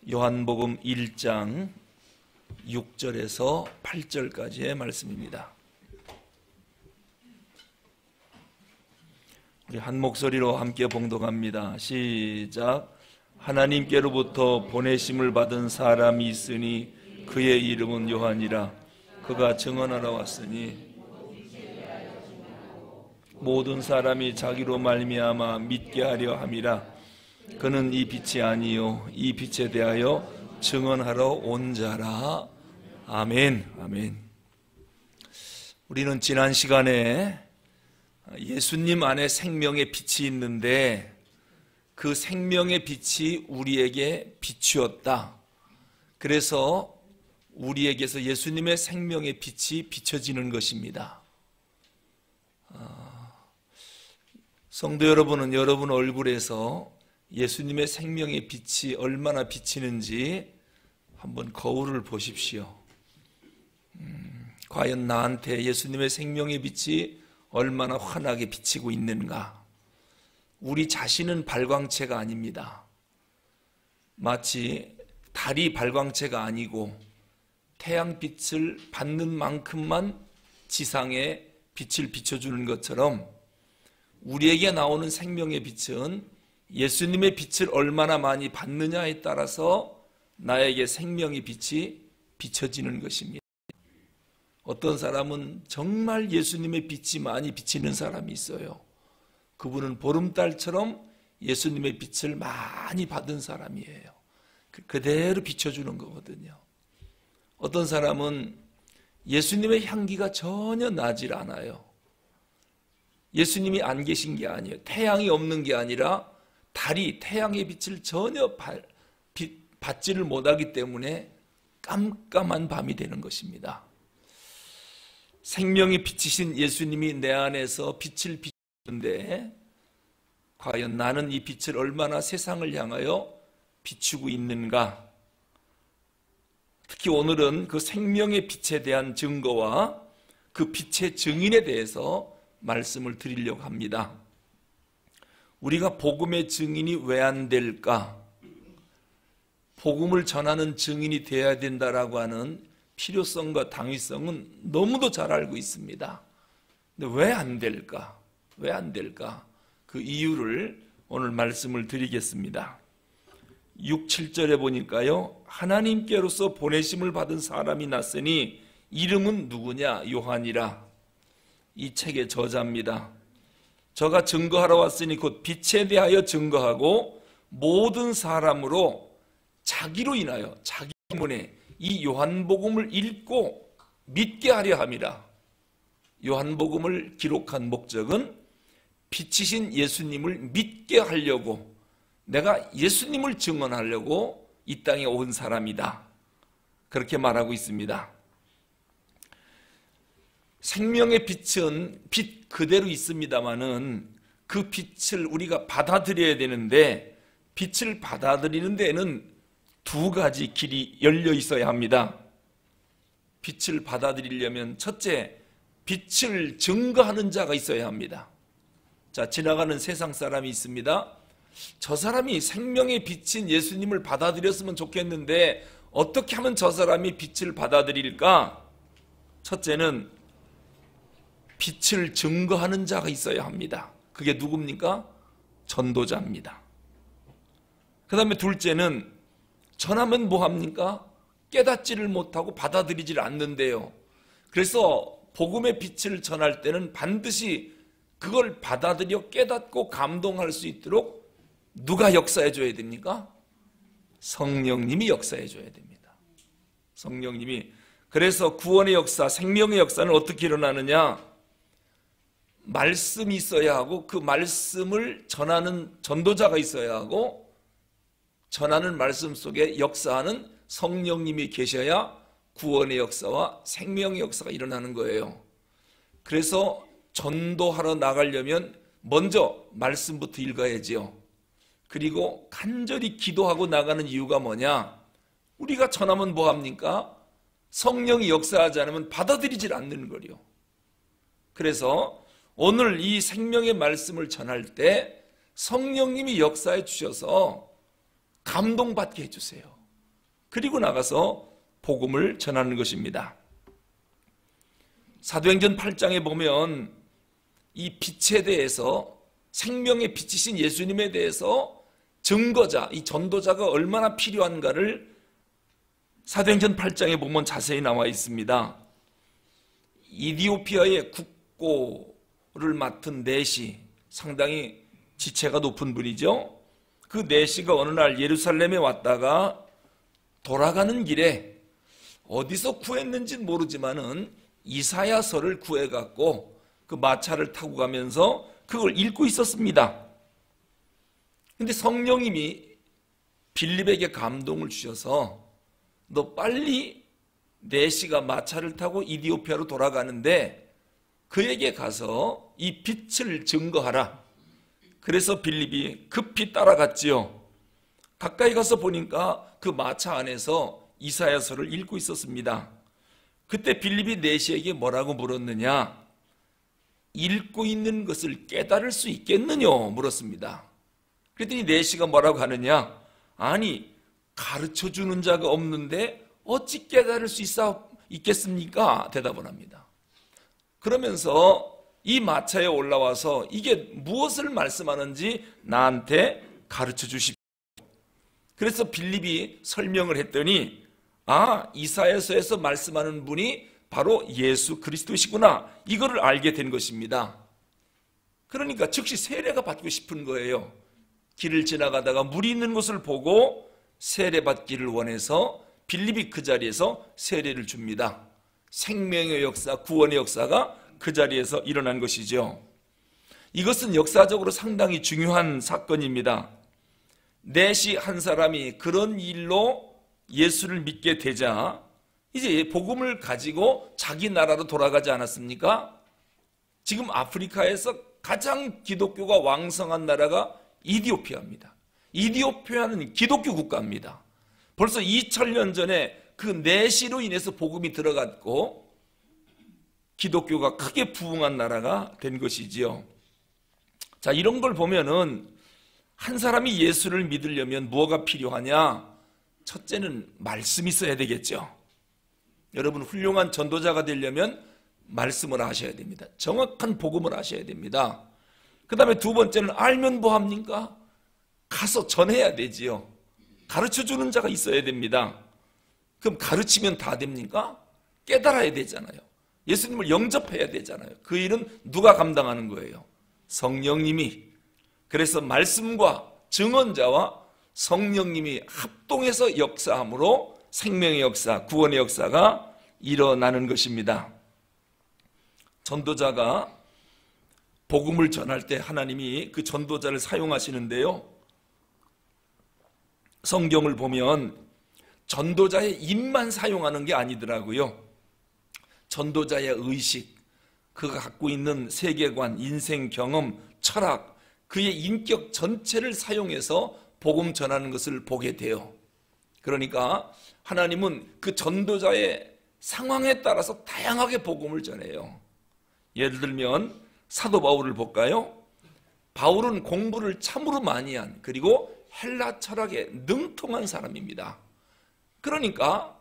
요한복음 1장 6절에서 8절까지의 말씀입니다. 우리 한 목소리로 함께 봉독합니다. 시작. 하나님께로부터 보내심을 받은 사람이 있으니 그의 이름은 요한이라. 그가 증언하러 왔으니 모든 사람이 자기로 말미암아 믿게 하려 함이라. 그는 이 빛이 아니요 이 빛에 대하여 증언하러 온 자라. 아멘. 아멘. 우리는 지난 시간에 예수님 안에 생명의 빛이 있는데 그 생명의 빛이 우리에게 비추었다. 그래서 우리에게서 예수님의 생명의 빛이 비춰지는 것입니다. 성도 여러분은 여러분 얼굴에서 예수님의 생명의 빛이 얼마나 비치는지 한번 거울을 보십시오. 과연 나한테 예수님의 생명의 빛이 얼마나 환하게 비치고 있는가? 우리 자신은 발광체가 아닙니다. 마치 달이 발광체가 아니고 태양빛을 받는 만큼만 지상에 빛을 비춰주는 것처럼 우리에게 나오는 생명의 빛은 예수님의 빛을 얼마나 많이 받느냐에 따라서 나에게 생명의 빛이 비춰지는 것입니다. 어떤 사람은 정말 예수님의 빛이 많이 비치는 사람이 있어요. 그분은 보름달처럼 예수님의 빛을 많이 받은 사람이에요. 그대로 비춰주는 거거든요. 어떤 사람은 예수님의 향기가 전혀 나질 않아요. 예수님이 안 계신 게 아니에요. 태양이 없는 게 아니라 달이 태양의 빛을 전혀 받지를 못하기 때문에 깜깜한 밤이 되는 것입니다. 생명이 비치신 예수님이 내 안에서 빛을 비추는데 과연 나는 이 빛을 얼마나 세상을 향하여 비추고 있는가? 특히 오늘은 그 생명의 빛에 대한 증거와 그 빛의 증인에 대해서 말씀을 드리려고 합니다. 우리가 복음의 증인이 왜 안 될까? 복음을 전하는 증인이 되어야 된다라고 하는 필요성과 당위성은 너무도 잘 알고 있습니다. 근데 왜 안 될까? 왜 안 될까? 그 이유를 오늘 말씀을 드리겠습니다. 6, 7절에 보니까요, 하나님께로서 보내심을 받은 사람이 났으니 이름은 누구냐? 요한이라. 이 책의 저자입니다. 저가 증거하러 왔으니 곧 빛에 대하여 증거하고 모든 사람으로 자기로 인하여 자기 때문에 이 요한복음을 읽고 믿게 하려 함이라. 요한복음을 기록한 목적은 빛이신 예수님을 믿게 하려고, 내가 예수님을 증언하려고 이 땅에 온 사람이다. 그렇게 말하고 있습니다. 생명의 빛은 빛 그대로 있습니다마는 그 빛을 우리가 받아들여야 되는데 빛을 받아들이는 데에는 두 가지 길이 열려 있어야 합니다. 빛을 받아들이려면 첫째, 빛을 증거하는 자가 있어야 합니다. 자, 지나가는 세상 사람이 있습니다. 저 사람이 생명의 빛인 예수님을 받아들였으면 좋겠는데 어떻게 하면 저 사람이 빛을 받아들일까? 첫째는 빛을 증거하는 자가 있어야 합니다. 그게 누굽니까? 전도자입니다. 그 다음에 둘째는 전하면 뭐합니까? 깨닫지를 못하고 받아들이질 않는데요. 그래서 복음의 빛을 전할 때는 반드시 그걸 받아들여 깨닫고 감동할 수 있도록 누가 역사해 줘야 됩니까? 성령님이 역사해 줘야 됩니다. 성령님이. 그래서 구원의 역사, 생명의 역사는 어떻게 일어나느냐? 말씀이 있어야 하고 그 말씀을 전하는 전도자가 있어야 하고 전하는 말씀 속에 역사하는 성령님이 계셔야 구원의 역사와 생명의 역사가 일어나는 거예요. 그래서 전도하러 나가려면 먼저 말씀부터 읽어야지요. 그리고 간절히 기도하고 나가는 이유가 뭐냐? 우리가 전하면 뭐합니까? 성령이 역사하지 않으면 받아들이질 않는 거요. 그래서 오늘 이 생명의 말씀을 전할 때 성령님이 역사해 주셔서 감동받게 해주세요. 그리고 나가서 복음을 전하는 것입니다. 사도행전 8장에 보면 이 빛에 대해서, 생명의 빛이신 예수님에 대해서 증거자, 이 전도자가 얼마나 필요한가를 사도행전 8장에 보면 자세히 나와 있습니다. 이디오피아의 국고를 맡은 내시, 상당히 지체가 높은 분이죠. 그 내시가 어느 날 예루살렘에 왔다가 돌아가는 길에 어디서 구했는지는 모르지만은 이사야서를 구해갖고 그 마차를 타고 가면서 그걸 읽고 있었습니다. 근데 성령님이 빌립에게 감동을 주셔서 너 빨리 내시가 마차를 타고 이디오피아로 돌아가는데 그에게 가서 이 빛을 증거하라. 그래서 빌립이 급히 따라갔지요. 가까이 가서 보니까 그 마차 안에서 이사야서를 읽고 있었습니다. 그때 빌립이 내시에게 뭐라고 물었느냐? 읽고 있는 것을 깨달을 수 있겠느냐? 물었습니다. 그랬더니 내시가 뭐라고 하느냐? 아니, 가르쳐주는 자가 없는데 어찌 깨달을 수 있겠습니까? 대답을 합니다. 그러면서 이 마차에 올라와서 이게 무엇을 말씀하는지 나한테 가르쳐 주십시오. 그래서 빌립이 설명을 했더니 이사야서에서 말씀하는 분이 바로 예수 그리스도시구나, 이거를 알게 된 것입니다. 그러니까 즉시 세례가 받고 싶은 거예요. 길을 지나가다가 물이 있는 곳을 보고 세례 받기를 원해서 빌립이 그 자리에서 세례를 줍니다. 생명의 역사, 구원의 역사가 그 자리에서 일어난 것이죠. 이것은 역사적으로 상당히 중요한 사건입니다. 내시 한 사람이 그런 일로 예수를 믿게 되자 이제 복음을 가지고 자기 나라로 돌아가지 않았습니까? 지금 아프리카에서 가장 기독교가 왕성한 나라가 이디오피아입니다. 이디오피아는 기독교 국가입니다. 벌써 2000년 전에 그 내시로 인해서 복음이 들어갔고 기독교가 크게 부흥한 나라가 된 것이지요. 자, 이런 걸 보면은 한 사람이 예수를 믿으려면 뭐가 필요하냐? 첫째는 말씀이 있어야 되겠죠. 여러분, 훌륭한 전도자가 되려면 말씀을 아셔야 됩니다. 정확한 복음을 아셔야 됩니다. 그 다음에 두 번째는 알면 뭐합니까? 가서 전해야 되지요. 가르쳐주는 자가 있어야 됩니다. 그럼 가르치면 다 됩니까? 깨달아야 되잖아요. 예수님을 영접해야 되잖아요. 그 일은 누가 감당하는 거예요? 성령님이. 그래서 말씀과 증언자와 성령님이 합동해서 역사함으로 생명의 역사, 구원의 역사가 일어나는 것입니다. 전도자가 복음을 전할 때 하나님이 그 전도자를 사용하시는데요, 성경을 보면 전도자의 입만 사용하는 게 아니더라고요. 전도자의 의식, 그가 갖고 있는 세계관, 인생 경험, 철학, 그의 인격 전체를 사용해서 복음 전하는 것을 보게 돼요. 그러니까 하나님은 그 전도자의 상황에 따라서 다양하게 복음을 전해요. 예를 들면 사도 바울을 볼까요? 바울은 공부를 참으로 많이 한, 그리고 헬라 철학에 능통한 사람입니다. 그러니까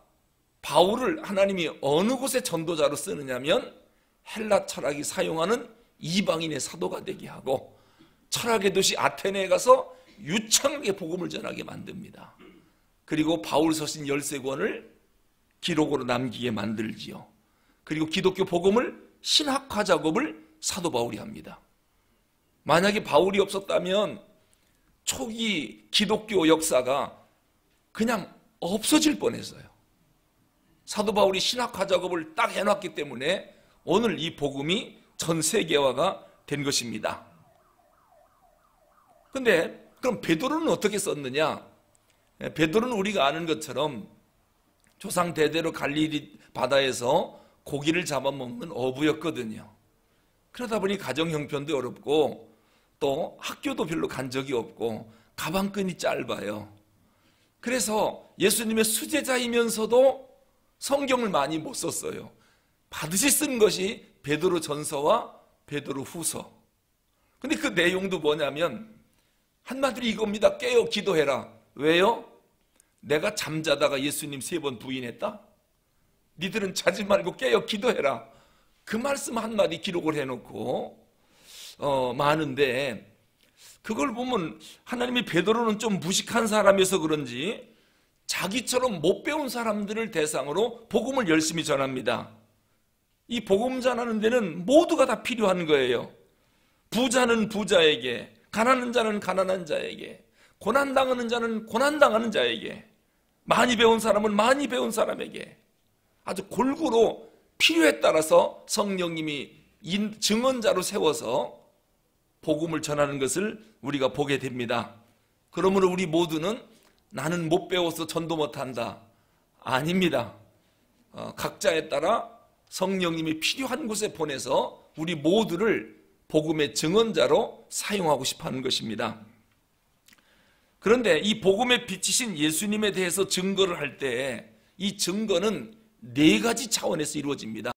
바울을 하나님이 어느 곳에 전도자로 쓰느냐면 헬라 철학이 사용하는 이방인의 사도가 되게 하고 철학의 도시 아테네에 가서 유창하게 복음을 전하게 만듭니다. 그리고 바울 서신 13권을 기록으로 남기게 만들지요. 그리고 기독교 복음을 신학화 작업을 사도 바울이 합니다. 만약에 바울이 없었다면 초기 기독교 역사가 그냥 없어질 뻔했어요. 사도 바울이 신학화 작업을 딱 해놨기 때문에 오늘 이 복음이 전 세계화가 된 것입니다. 근데 그럼 베드로는 어떻게 썼느냐? 베드로는 우리가 아는 것처럼 조상 대대로 갈릴리 바다에서 고기를 잡아먹는 어부였거든요. 그러다 보니 가정 형편도 어렵고 또 학교도 별로 간 적이 없고 가방끈이 짧아요. 그래서 예수님의 수제자이면서도 성경을 많이 못 썼어요. 반드시 쓴 것이 베드로 전서와 베드로 후서. 근데 그 내용도 뭐냐면 한마디로 이겁니다. 깨어 기도해라. 왜요? 내가 잠자다가 예수님 3번 부인했다? 니들은 자지 말고 깨어 기도해라. 그 말씀 한마디 기록을 해놓고 많은데, 그걸 보면 하나님이 베드로는 좀 무식한 사람이어서 그런지 자기처럼 못 배운 사람들을 대상으로 복음을 열심히 전합니다. 이 복음 전하는 데는 모두가 다 필요한 거예요. 부자는 부자에게, 가난한 자는 가난한 자에게, 고난당하는 자는 고난당하는 자에게, 많이 배운 사람은 많이 배운 사람에게, 아주 골고루 필요에 따라서 성령님이 증언자로 세워서 복음을 전하는 것을 우리가 보게 됩니다. 그러므로 우리 모두는 나는 못 배워서 전도 못한다, 아닙니다. 각자에 따라 성령님이 필요한 곳에 보내서 우리 모두를 복음의 증언자로 사용하고 싶어하는 것입니다. 그런데 이 복음에 비치신 예수님에 대해서 증거를 할 때 이 증거는 4가지 차원에서 이루어집니다.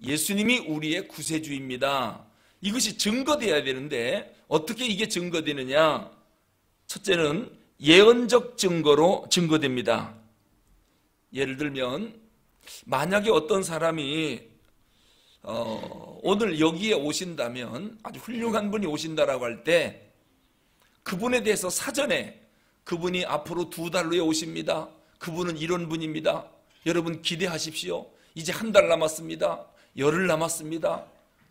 예수님이 우리의 구세주입니다. 이것이 증거되어야 되는데 어떻게 이게 증거되느냐? 첫째는 예언적 증거로 증거됩니다. 예를 들면 만약에 어떤 사람이 오늘 여기에 오신다면, 아주 훌륭한 분이 오신다라고 할 때 그분에 대해서 사전에 그분이 앞으로 2달 후에 오십니다. 그분은 이런 분입니다. 여러분 기대하십시오. 이제 1달 남았습니다. 열흘 남았습니다.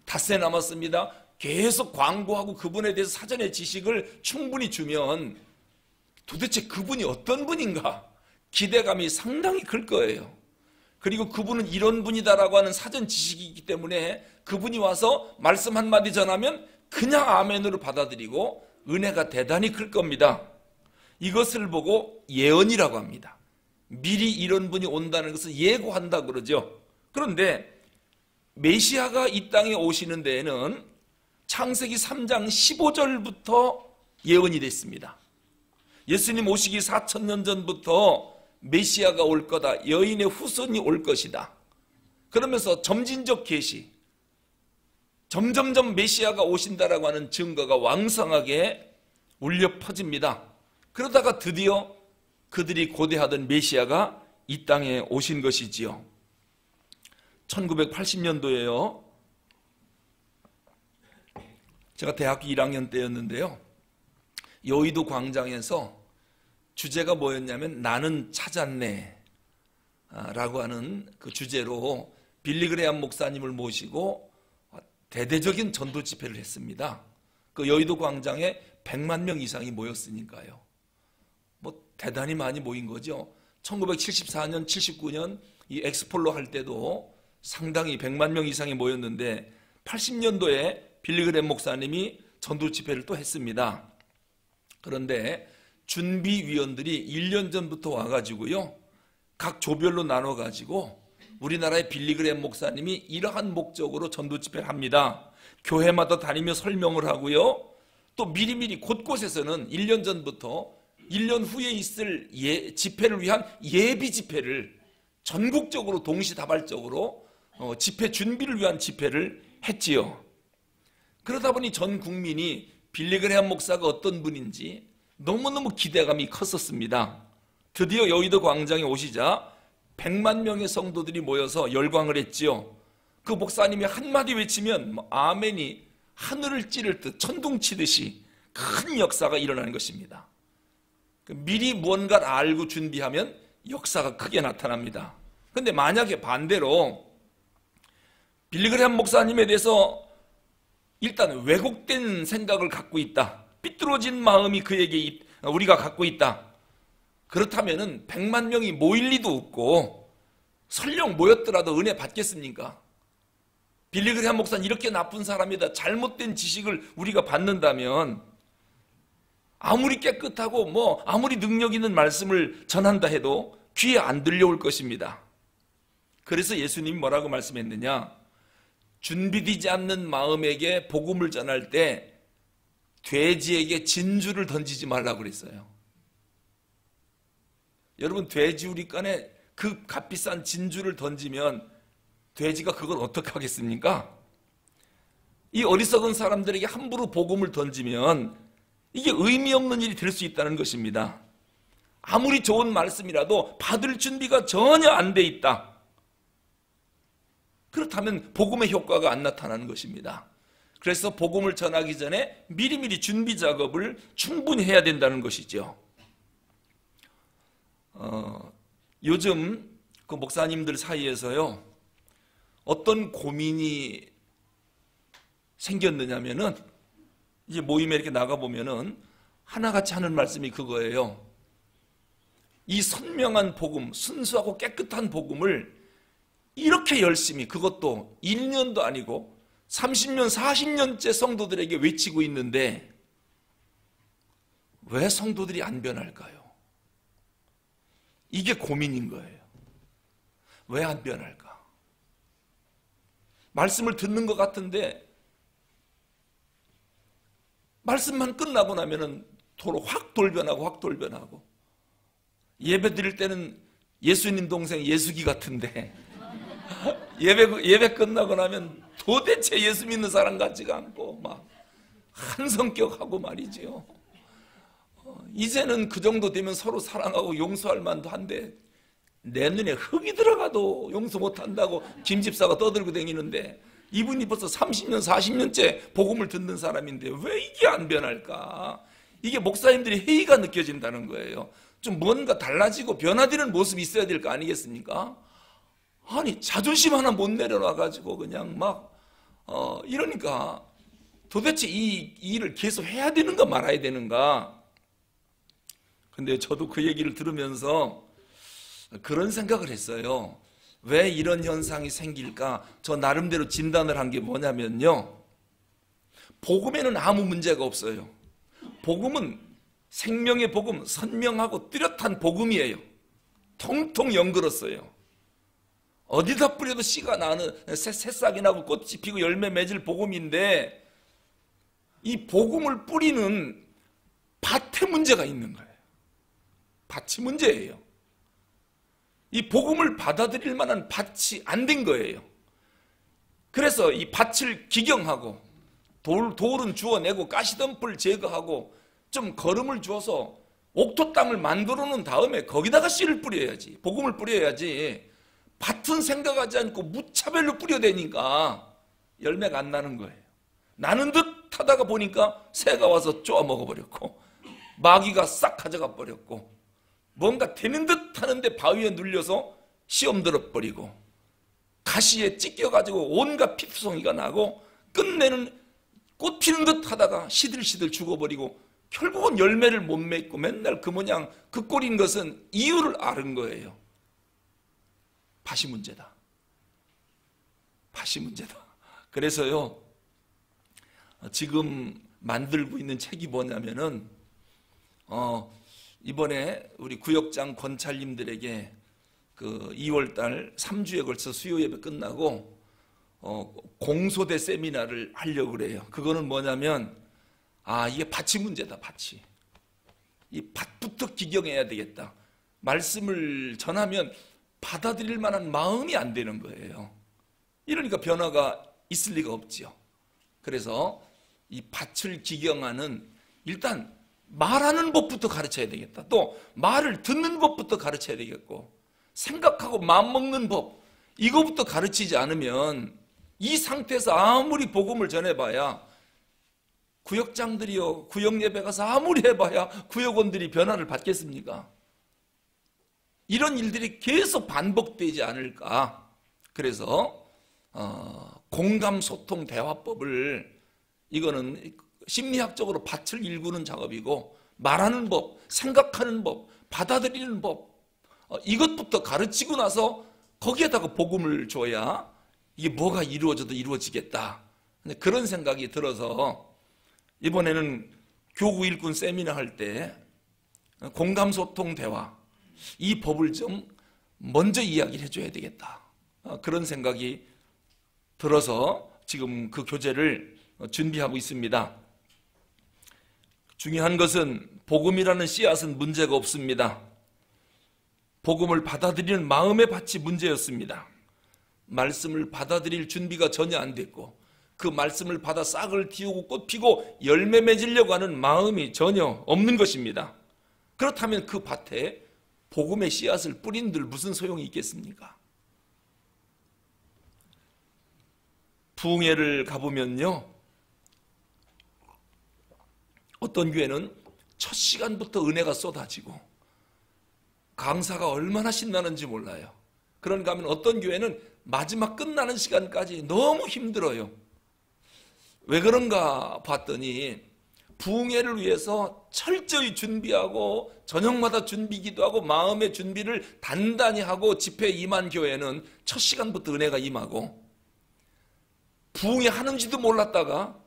닷새 남았습니다. 계속 광고하고 그분에 대해서 사전에 지식을 충분히 주면 도대체 그분이 어떤 분인가 기대감이 상당히 클 거예요. 그리고 그분은 이런 분이다라고 하는 사전 지식이 있기 때문에 그분이 와서 말씀 한마디 전하면 그냥 아멘으로 받아들이고 은혜가 대단히 클 겁니다. 이것을 보고 예언이라고 합니다. 미리 이런 분이 온다는 것을 예고한다 그러죠. 그런데 메시아가 이 땅에 오시는 데에는 창세기 3장 15절부터 예언이 됐습니다. 예수님 오시기 4000년 전부터 메시아가 올 거다, 여인의 후손이 올 것이다. 그러면서 점진적 계시, 점점점 메시아가 오신다라고 하는 증거가 왕성하게 울려 퍼집니다. 그러다가 드디어 그들이 고대하던 메시아가 이 땅에 오신 것이지요. 1980년도에요. 제가 대학교 1학년 때였는데요. 여의도 광장에서 주제가 뭐였냐면 나는 찾았네 라고 하는 그 주제로 빌리 그레이엄 목사님을 모시고 대대적인 전도 집회를 했습니다. 그 여의도 광장에 100만 명 이상이 모였으니까요. 뭐 대단히 많이 모인 거죠. 1974년, 79년 이 엑스폴로 할 때도 상당히 100만 명 이상이 모였는데 80년도에 빌리 그레이엄 목사님이 전도 집회를 또 했습니다. 그런데 준비위원들이 1년 전부터 와가지고요, 각 조별로 나눠가지고 우리나라의 빌리 그레이엄 목사님이 이러한 목적으로 전도 집회를 합니다. 교회마다 다니며 설명을 하고요, 또 미리미리 곳곳에서는 1년 전부터 1년 후에 있을 집회를 위한 예비 집회를 전국적으로 동시다발적으로 집회 준비를 위한 집회를 했지요. 그러다 보니 전 국민이 빌리 그레이엄 목사가 어떤 분인지 너무너무 기대감이 컸었습니다. 드디어 여의도 광장에 오시자 100만 명의 성도들이 모여서 열광을 했지요. 그 목사님이 한마디 외치면 아멘이 하늘을 찌를 듯 천둥치듯이 큰 역사가 일어나는 것입니다. 미리 무언가를 알고 준비하면 역사가 크게 나타납니다. 그런데 만약에 반대로 빌리 그레이엄 목사님에 대해서 일단 왜곡된 생각을 갖고 있다, 삐뚤어진 마음이 그에게 우리가 갖고 있다, 그렇다면은 100만 명이 모일 리도 없고 설령 모였더라도 은혜 받겠습니까? 빌리 그레이엄 목사는 이렇게 나쁜 사람이다, 잘못된 지식을 우리가 받는다면 아무리 깨끗하고 아무리 능력 있는 말씀을 전한다 해도 귀에 안 들려올 것입니다. 그래서 예수님이 뭐라고 말씀했느냐? 준비되지 않는 마음에게 복음을 전할 때 돼지에게 진주를 던지지 말라고 그랬어요. 여러분, 돼지우리간에 그 값비싼 진주를 던지면 돼지가 그걸 어떻게 하겠습니까? 이 어리석은 사람들에게 함부로 복음을 던지면 이게 의미 없는 일이 될 수 있다는 것입니다. 아무리 좋은 말씀이라도 받을 준비가 전혀 안 돼 있다. 그렇다면 복음의 효과가 안 나타나는 것입니다. 그래서 복음을 전하기 전에 미리미리 준비 작업을 충분히 해야 된다는 것이죠. 요즘 그 목사님들 사이에서요, 어떤 고민이 생겼느냐면은, 이제 모임에 이렇게 나가보면은 하나같이 하는 말씀이 그거예요. 이 선명한 복음, 순수하고 깨끗한 복음을 이렇게 열심히, 그것도 1년도 아니고 30년, 40년째 성도들에게 외치고 있는데 왜 성도들이 안 변할까요? 이게 고민인 거예요. 왜 안 변할까? 말씀을 듣는 것 같은데 말씀만 끝나고 나면은 도로 확 돌변하고 예배 드릴 때는 예수님 동생 예수기 같은데 예배 끝나고 나면 도대체 예수 믿는 사람 같지가 않고 막 한 성격하고 말이죠. 이제는 그 정도 되면 서로 사랑하고 용서할 만도 한데 내 눈에 흙이 들어가도 용서 못한다고 김 집사가 떠들고 다니는데 이분이 벌써 30년, 40년째 복음을 듣는 사람인데 왜 이게 안 변할까? 이게 목사님들이 회의가 느껴진다는 거예요. 좀 뭔가 달라지고 변화되는 모습이 있어야 될 거 아니겠습니까? 아니 자존심 하나 못 내려놔가지고 그냥 막 이러니까 도대체 이 일을 계속 해야 되는가 말아야 되는가? 근데 저도 그 얘기를 들으면서 그런 생각을 했어요. 왜 이런 현상이 생길까? 저 나름대로 진단을 한 게 뭐냐면요, 복음에는 아무 문제가 없어요. 복음은 생명의 복음, 선명하고 뚜렷한 복음이에요. 통통 연그렀어요. 어디다 뿌려도 씨가 나는, 새싹이 나고 꽃이 피고 열매 맺을 복음인데 이 복음을 뿌리는 밭에 문제가 있는 거예요. 밭이 문제예요. 이 복음을 받아들일 만한 밭이 안 된 거예요. 그래서 이 밭을 기경하고 돌은 주워내고 가시덤불 제거하고 좀 거름을 주어서 옥토 땅을 만들어 놓은 다음에 거기다가 씨를 뿌려야지, 복음을 뿌려야지. 밭은 생각하지 않고 무차별로 뿌려대니까 열매가 안 나는 거예요. 나는 듯 하다가 보니까 새가 와서 쪼아 먹어버렸고 마귀가 싹 가져가 버렸고 뭔가 되는 듯 하는데 바위에 눌려서 시험 들어버리고 가시에 찢겨가지고 온갖 피투성이가 나고 끝내는 꽃 피는 듯 하다가 시들시들 죽어버리고 결국은 열매를 못 맺고 맨날 그 모양 그 꼴인 것은 이유를 아는 거예요. 밭이 문제다. 밭이 문제다. 그래서요, 지금 만들고 있는 책이 뭐냐면은 이번에 우리 구역장 권찰님들에게 그 2월달 3주에 걸쳐 수요 예배 끝나고 공소대 세미나를 하려고 그래요. 그거는 뭐냐면 이게 밭이 문제다. 밭이. 이 밭부터 기경해야 되겠다. 말씀을 전하면 받아들일 만한 마음이 안 되는 거예요. 이러니까 변화가 있을 리가 없지요. 그래서 이 밭을 기경하는, 일단 말하는 법부터 가르쳐야 되겠다. 또 말을 듣는 법부터 가르쳐야 되겠고, 생각하고 마음먹는 법, 이거부터 가르치지 않으면 이 상태에서 아무리 복음을 전해봐야, 구역장들이요, 구역 예배 가서 아무리 해봐야 구역원들이 변화를 받겠습니까? 이런 일들이 계속 반복되지 않을까. 그래서 공감, 소통, 대화법을, 이거는 심리학적으로 밭을 일구는 작업이고, 말하는 법, 생각하는 법, 받아들이는 법, 이것부터 가르치고 나서 거기에다가 복음을 줘야 이게 뭐가 이루어져도 이루어지겠다. 그런 생각이 들어서 이번에는 교구 일꾼 세미나 할 때 공감, 소통, 대화, 이 법을 좀 먼저 이야기를 해줘야 되겠다. 그런 생각이 들어서 지금 그 교재를 준비하고 있습니다. 중요한 것은 복음이라는 씨앗은 문제가 없습니다. 복음을 받아들이는 마음의 밭이 문제였습니다. 말씀을 받아들일 준비가 전혀 안 됐고, 그 말씀을 받아 싹을 틔우고 꽃 피고 열매 맺으려고 하는 마음이 전혀 없는 것입니다. 그렇다면 그 밭에 복음의 씨앗을 뿌린들 무슨 소용이 있겠습니까? 부흥회를 가보면요, 어떤 교회는 첫 시간부터 은혜가 쏟아지고 강사가 얼마나 신나는지 몰라요. 그런가 하면 어떤 교회는 마지막 끝나는 시간까지 너무 힘들어요. 왜 그런가 봤더니 부흥회를 위해서 철저히 준비하고 저녁마다 준비기도 하고 마음의 준비를 단단히 하고 집회에 임한 교회는 첫 시간부터 은혜가 임하고, 부흥회 하는지도 몰랐다가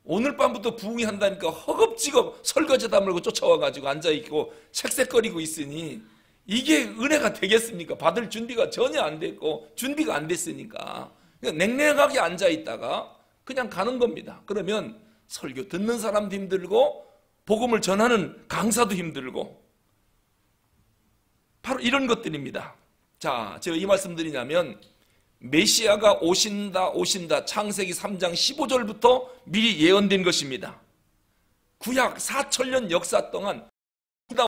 오늘 밤부터 부흥회 한다니까 허겁지겁 설거지다 물고 쫓아와가지고 앉아있고 색색거리고 있으니 이게 은혜가 되겠습니까? 받을 준비가 전혀 안 됐고 준비가 안 됐으니까 그냥 냉랭하게 앉아있다가 그냥 가는 겁니다. 그러면 설교 듣는 사람도 힘들고 복음을 전하는 강사도 힘들고, 바로 이런 것들입니다. 자, 제가 이 말씀 드리냐면 메시아가 오신다 창세기 3장 15절부터 미리 예언된 것입니다. 구약 4천년 역사 동안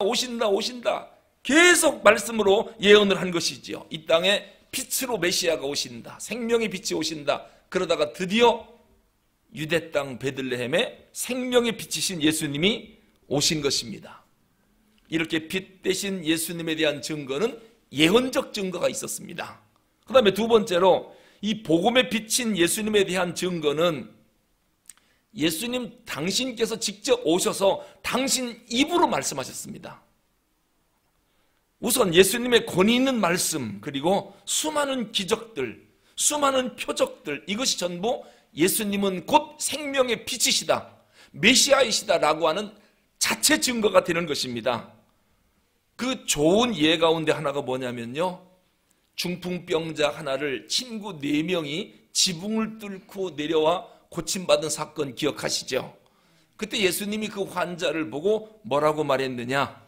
오신다 계속 말씀으로 예언을 한 것이지요. 이 땅에 빛으로 메시아가 오신다, 생명의 빛이 오신다. 그러다가 드디어 유대 땅 베들레헴에 생명의 빛이신 예수님이 오신 것입니다. 이렇게 빛 대신 예수님에 대한 증거는 예언적 증거가 있었습니다. 그 다음에 두 번째로 이 복음에 비친 예수님에 대한 증거는 예수님 당신께서 직접 오셔서 당신 입으로 말씀하셨습니다. 우선 예수님의 권위 있는 말씀, 그리고 수많은 기적들, 수많은 표적들, 이것이 전부 예수님은 곧 생명의 빛이시다, 메시아이시다라고 하는 자체 증거가 되는 것입니다. 그 좋은 예 가운데 하나가 뭐냐면요, 중풍병자 하나를 친구 4명이 지붕을 뚫고 내려와 고침받은 사건 기억하시죠? 그때 예수님이 그 환자를 보고 뭐라고 말했느냐?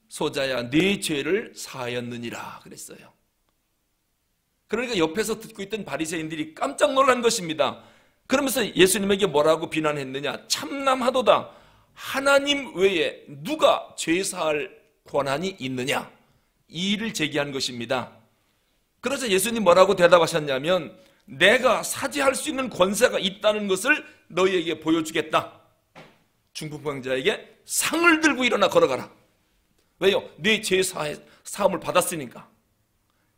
소자야, 네 죄를 사하였느니라 그랬어요. 그러니까 옆에서 듣고 있던 바리새인들이 깜짝 놀란 것입니다. 그러면서 예수님에게 뭐라고 비난했느냐? 참남하도다, 하나님 외에 누가 죄 사할 권한이 있느냐? 이 일을 제기한 것입니다. 그래서 예수님 뭐라고 대답하셨냐면, 내가 사죄할 수 있는 권세가 있다는 것을 너희에게 보여주겠다. 중풍병자에게 상을 들고 일어나 걸어가라. 왜요? 네 죄 사함을 받았으니까.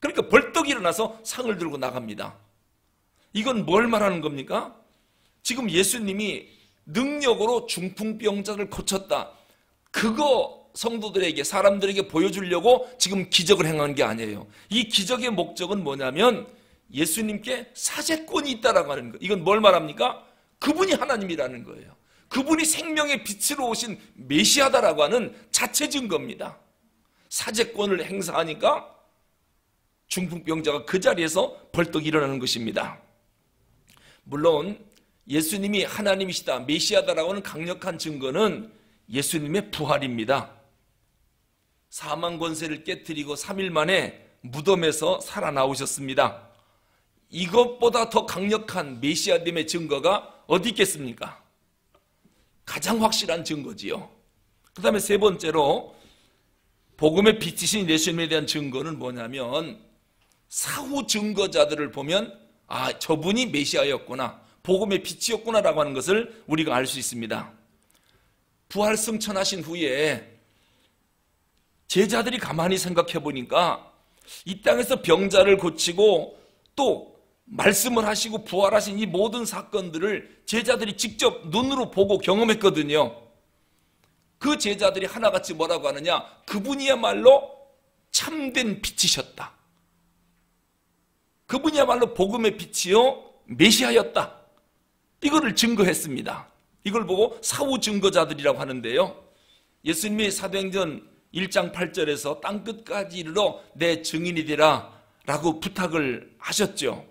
그러니까 벌떡 일어나서 상을 들고 나갑니다. 이건 뭘 말하는 겁니까? 지금 예수님이 능력으로 중풍병자를 고쳤다, 그거 성도들에게, 사람들에게 보여주려고 지금 기적을 행한 게 아니에요. 이 기적의 목적은 뭐냐면 예수님께 사죄권이 있다라고 하는 거예요. 이건 뭘 말합니까? 그분이 하나님이라는 거예요. 그분이 생명의 빛으로 오신 메시아다라고 하는 자체 증거입니다. 사죄권을 행사하니까 중풍병자가 그 자리에서 벌떡 일어나는 것입니다. 물론 예수님이 하나님이시다, 메시아다라고 하는 강력한 증거는 예수님의 부활입니다. 사망 권세를 깨뜨리고 3일 만에 무덤에서 살아나오셨습니다. 이것보다 더 강력한 메시아됨의 증거가 어디 있겠습니까? 가장 확실한 증거지요. 그 다음에 세 번째로 복음의 빛이신 예수님에 대한 증거는 뭐냐면, 사후 증거자들을 보면 아, 저분이 메시아였구나, 복음의 빛이었구나 라고 하는 것을 우리가 알 수 있습니다. 부활 승천하신 후에 제자들이 가만히 생각해 보니까 이 땅에서 병자를 고치고 또 말씀을 하시고 부활하신 이 모든 사건들을 제자들이 직접 눈으로 보고 경험했거든요. 그 제자들이 하나같이 뭐라고 하느냐? 그분이야말로 참된 빛이셨다, 그분이야말로 복음의 빛이요 메시아였다, 이거를 증거했습니다. 이걸 보고 사후 증거자들이라고 하는데요, 예수님이 사도행전 1장 8절에서 땅끝까지 이르러 내 증인이 되라 라고 부탁을 하셨죠.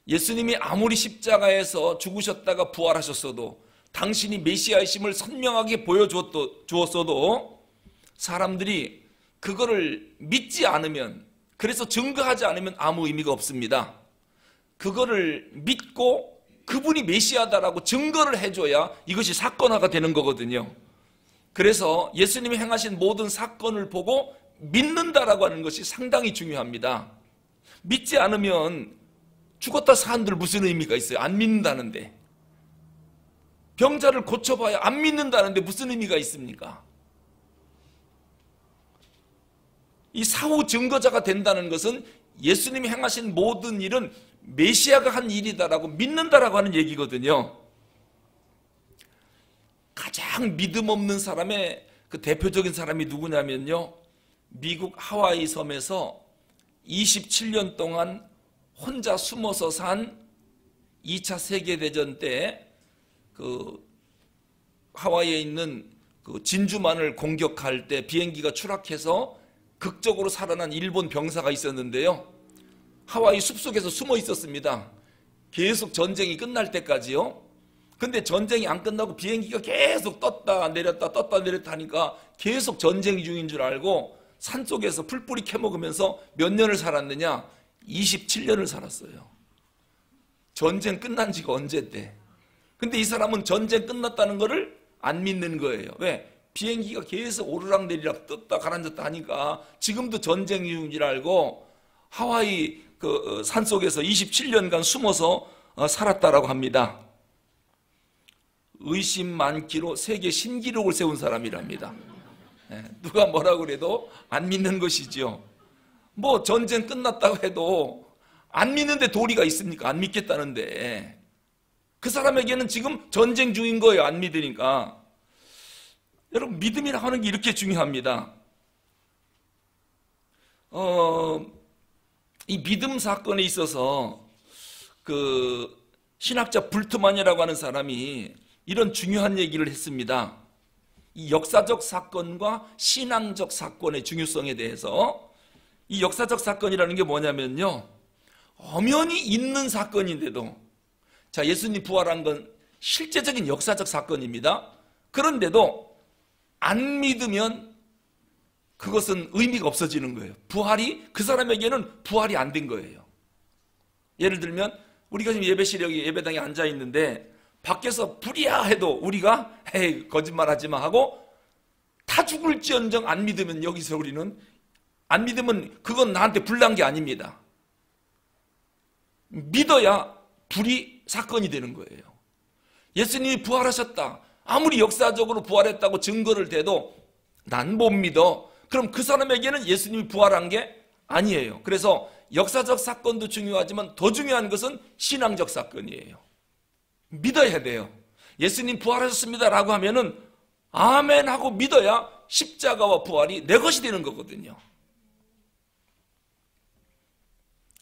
예수님이 아무리 십자가에서 죽으셨다가 부활하셨어도, 당신이 메시아이심을 선명하게 보여주었어도 사람들이 그거를 믿지 않으면, 그래서 증거하지 않으면 아무 의미가 없습니다. 그거를 믿고 그분이 메시아다라고 증거를 해줘야 이것이 사건화가 되는 거거든요. 그래서 예수님이 행하신 모든 사건을 보고 믿는다라고 하는 것이 상당히 중요합니다. 믿지 않으면 죽었다 산들 무슨 의미가 있어요? 안 믿는다는데. 병자를 고쳐봐야 안 믿는다는데 무슨 의미가 있습니까? 이 사후 증거자가 된다는 것은 예수님이 행하신 모든 일은 메시아가 한 일이다라고 믿는다라고 하는 얘기거든요. 가장 믿음 없는 사람의 그 대표적인 사람이 누구냐면요, 미국 하와이 섬에서 27년 동안 혼자 숨어서 산 2차 세계대전 때 그 하와이에 있는 그 진주만을 공격할 때 비행기가 추락해서 극적으로 살아난 일본 병사가 있었는데요, 하와이 숲속에서 숨어 있었습니다. 계속 전쟁이 끝날 때까지요. 근데 전쟁이 안 끝나고 비행기가 계속 떴다 내렸다 하니까 계속 전쟁 중인 줄 알고 산속에서 풀뿌리 캐먹으면서 몇 년을 살았느냐? 27년을 살았어요. 전쟁 끝난 지가 언제인데. 근데 이 사람은 전쟁 끝났다는 거를 안 믿는 거예요. 왜? 비행기가 계속 오르락내리락 떴다 가라앉았다 하니까 지금도 전쟁 중인 줄 알고 하와이 그 산속에서 27년간 숨어서 살았다라고 합니다. 의심 많기로 세계 신기록을 세운 사람이랍니다. 누가 뭐라고 그래도 안 믿는 것이죠. 뭐 전쟁 끝났다고 해도 안 믿는데 도리가 있습니까? 안 믿겠다는데. 그 사람에게는 지금 전쟁 중인 거예요. 안 믿으니까. 여러분, 믿음이라 하는 게 이렇게 중요합니다. 이 믿음 사건에 있어서 그 신학자 불트만이라고 하는 사람이 이런 중요한 얘기를 했습니다. 이 역사적 사건과 신앙적 사건의 중요성에 대해서. 이 역사적 사건이라는 게 뭐냐면요, 엄연히 있는 사건인데도, 자, 예수님 부활한 건 실제적인 역사적 사건입니다. 그런데도 안 믿으면 그것은 의미가 없어지는 거예요. 부활이, 그 사람에게는 부활이 안 된 거예요. 예를 들면 우리가 지금 예배실에 여기 예배당에 앉아 있는데 밖에서 불이야 해도 우리가 에이 거짓말하지 마 하고 다 죽을지언정 안 믿으면, 여기서 우리는 안 믿으면 그건 나한테 불난 게 아닙니다. 믿어야 불이 사건이 되는 거예요. 예수님이 부활하셨다, 아무리 역사적으로 부활했다고 증거를 대도 난 못 믿어. 그럼 그 사람에게는 예수님이 부활한 게 아니에요. 그래서 역사적 사건도 중요하지만 더 중요한 것은 신앙적 사건이에요. 믿어야 돼요. 예수님 부활하셨습니다 라고 하면은 아멘 하고 믿어야 십자가와 부활이 내 것이 되는 거거든요.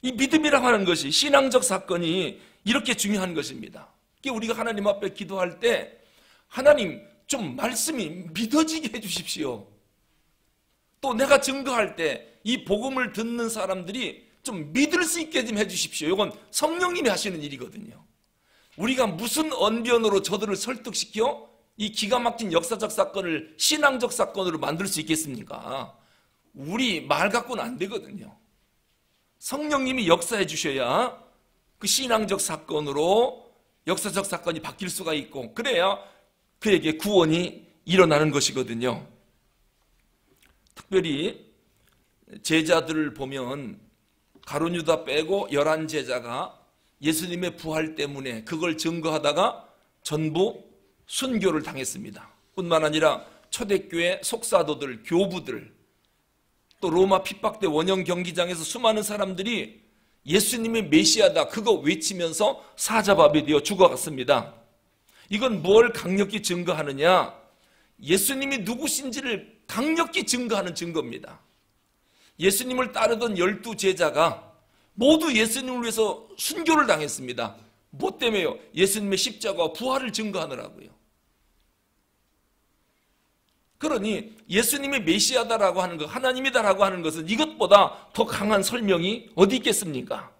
이 믿음이라고 하는 것이, 신앙적 사건이 이렇게 중요한 것입니다. 우리가 하나님 앞에 기도할 때 하나님 좀 말씀이 믿어지게 해주십시오. 또 내가 증거할 때 이 복음을 듣는 사람들이 좀 믿을 수 있게 좀 해주십시오. 이건 성령님이 하시는 일이거든요. 우리가 무슨 언변으로 저들을 설득시켜 이 기가 막힌 역사적 사건을 신앙적 사건으로 만들 수 있겠습니까? 우리 말 갖고는 안 되거든요. 성령님이 역사해 주셔야 그 신앙적 사건으로 역사적 사건이 바뀔 수가 있고, 그래야 그에게 구원이 일어나는 것이거든요. 특별히 제자들을 보면 가룟 유다 빼고 11제자가 예수님의 부활 때문에 그걸 증거하다가 전부 순교를 당했습니다. 뿐만 아니라 초대교회 속사도들, 교부들, 또 로마 핍박대 원형 경기장에서 수많은 사람들이 예수님이 메시아다 그거 외치면서 사자밥이 되어 죽어갔습니다. 이건 뭘 강력히 증거하느냐? 예수님이 누구신지를 강력히 증거하는 증거입니다. 예수님을 따르던 12제자가 모두 예수님을 위해서 순교를 당했습니다. 뭐 때문에요? 예수님의 십자가와 부활을 증거하느라고요. 그러니 예수님이 메시아다라고 하는 것, 하나님이다라고 하는 것은 이것보다 더 강한 설명이 어디 있겠습니까?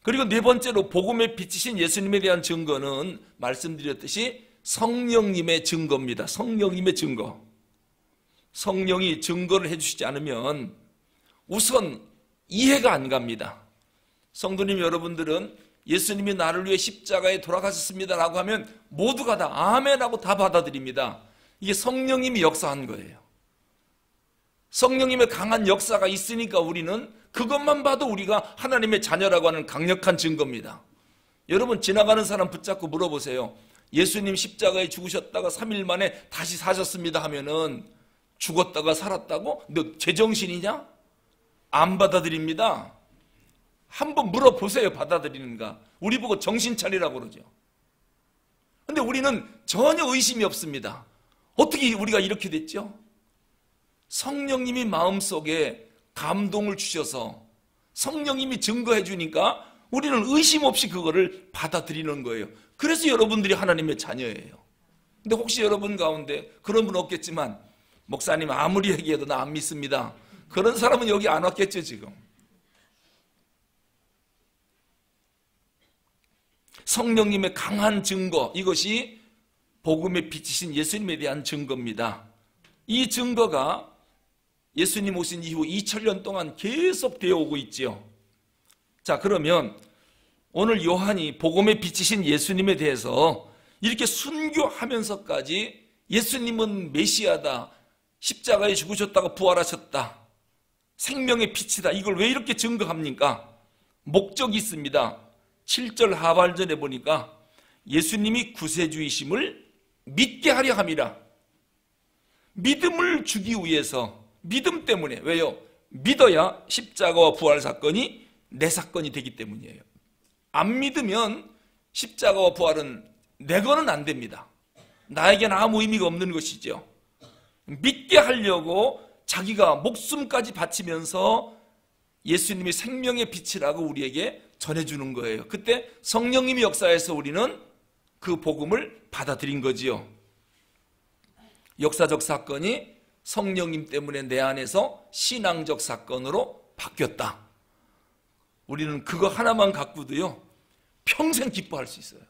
그리고 네 번째로 복음에 비치신 예수님에 대한 증거는 말씀드렸듯이 성령님의 증거입니다. 성령님의 증거. 성령이 증거를 해주시지 않으면 우선 이해가 안 갑니다. 성도님 여러분들은 예수님이 나를 위해 십자가에 돌아가셨습니다라고 하면 모두가 다 아멘하고 다 받아들입니다. 이게 성령님이 역사한 거예요. 성령님의 강한 역사가 있으니까 우리는 그것만 봐도 우리가 하나님의 자녀라고 하는 강력한 증거입니다. 여러분, 지나가는 사람 붙잡고 물어보세요. 예수님 십자가에 죽으셨다가 3일 만에 다시 사셨습니다 하면은 죽었다가 살았다고? 너 제정신이냐? 안 받아들입니다. 한번 물어보세요. 받아들이는가? 우리 보고 정신 차리라고 그러죠. 근데 우리는 전혀 의심이 없습니다. 어떻게 우리가 이렇게 됐죠? 성령님이 마음속에 감동을 주셔서 성령님이 증거해 주니까 우리는 의심 없이 그거를 받아들이는 거예요. 그래서 여러분들이 하나님의 자녀예요. 근데 혹시 여러분 가운데 그런 분 없겠지만, 목사님 아무리 얘기해도 나 안 믿습니다, 그런 사람은 여기 안 왔겠죠. 지금 성령님의 강한 증거, 이것이 복음의 빛이신 예수님에 대한 증거입니다. 이 증거가 예수님 오신 이후 2000년 동안 계속 되어 오고 있지요. 자, 그러면 오늘 요한이 복음의 빛이신 예수님에 대해서 이렇게 순교하면서까지 예수님은 메시아다, 십자가에 죽으셨다가 부활하셨다, 생명의 빛이다, 이걸 왜 이렇게 증거합니까? 목적이 있습니다. 7절 하반절에 보니까 예수님이 구세주이심을 믿게 하려 함이라. 믿음을 주기 위해서, 믿음 때문에. 왜요? 믿어야 십자가와 부활 사건이 내 사건이 되기 때문이에요. 안 믿으면 십자가와 부활은 내 거는 안 됩니다. 나에게는 아무 의미가 없는 것이죠. 믿게 하려고 자기가 목숨까지 바치면서 예수님이 생명의 빛이라고 우리에게 전해주는 거예요. 그때 성령님이 역사해서 우리는 그 복음을 받아들인 거지요. 역사적 사건이 성령님 때문에 내 안에서 신앙적 사건으로 바뀌었다. 우리는 그거 하나만 갖고도요, 평생 기뻐할 수 있어요.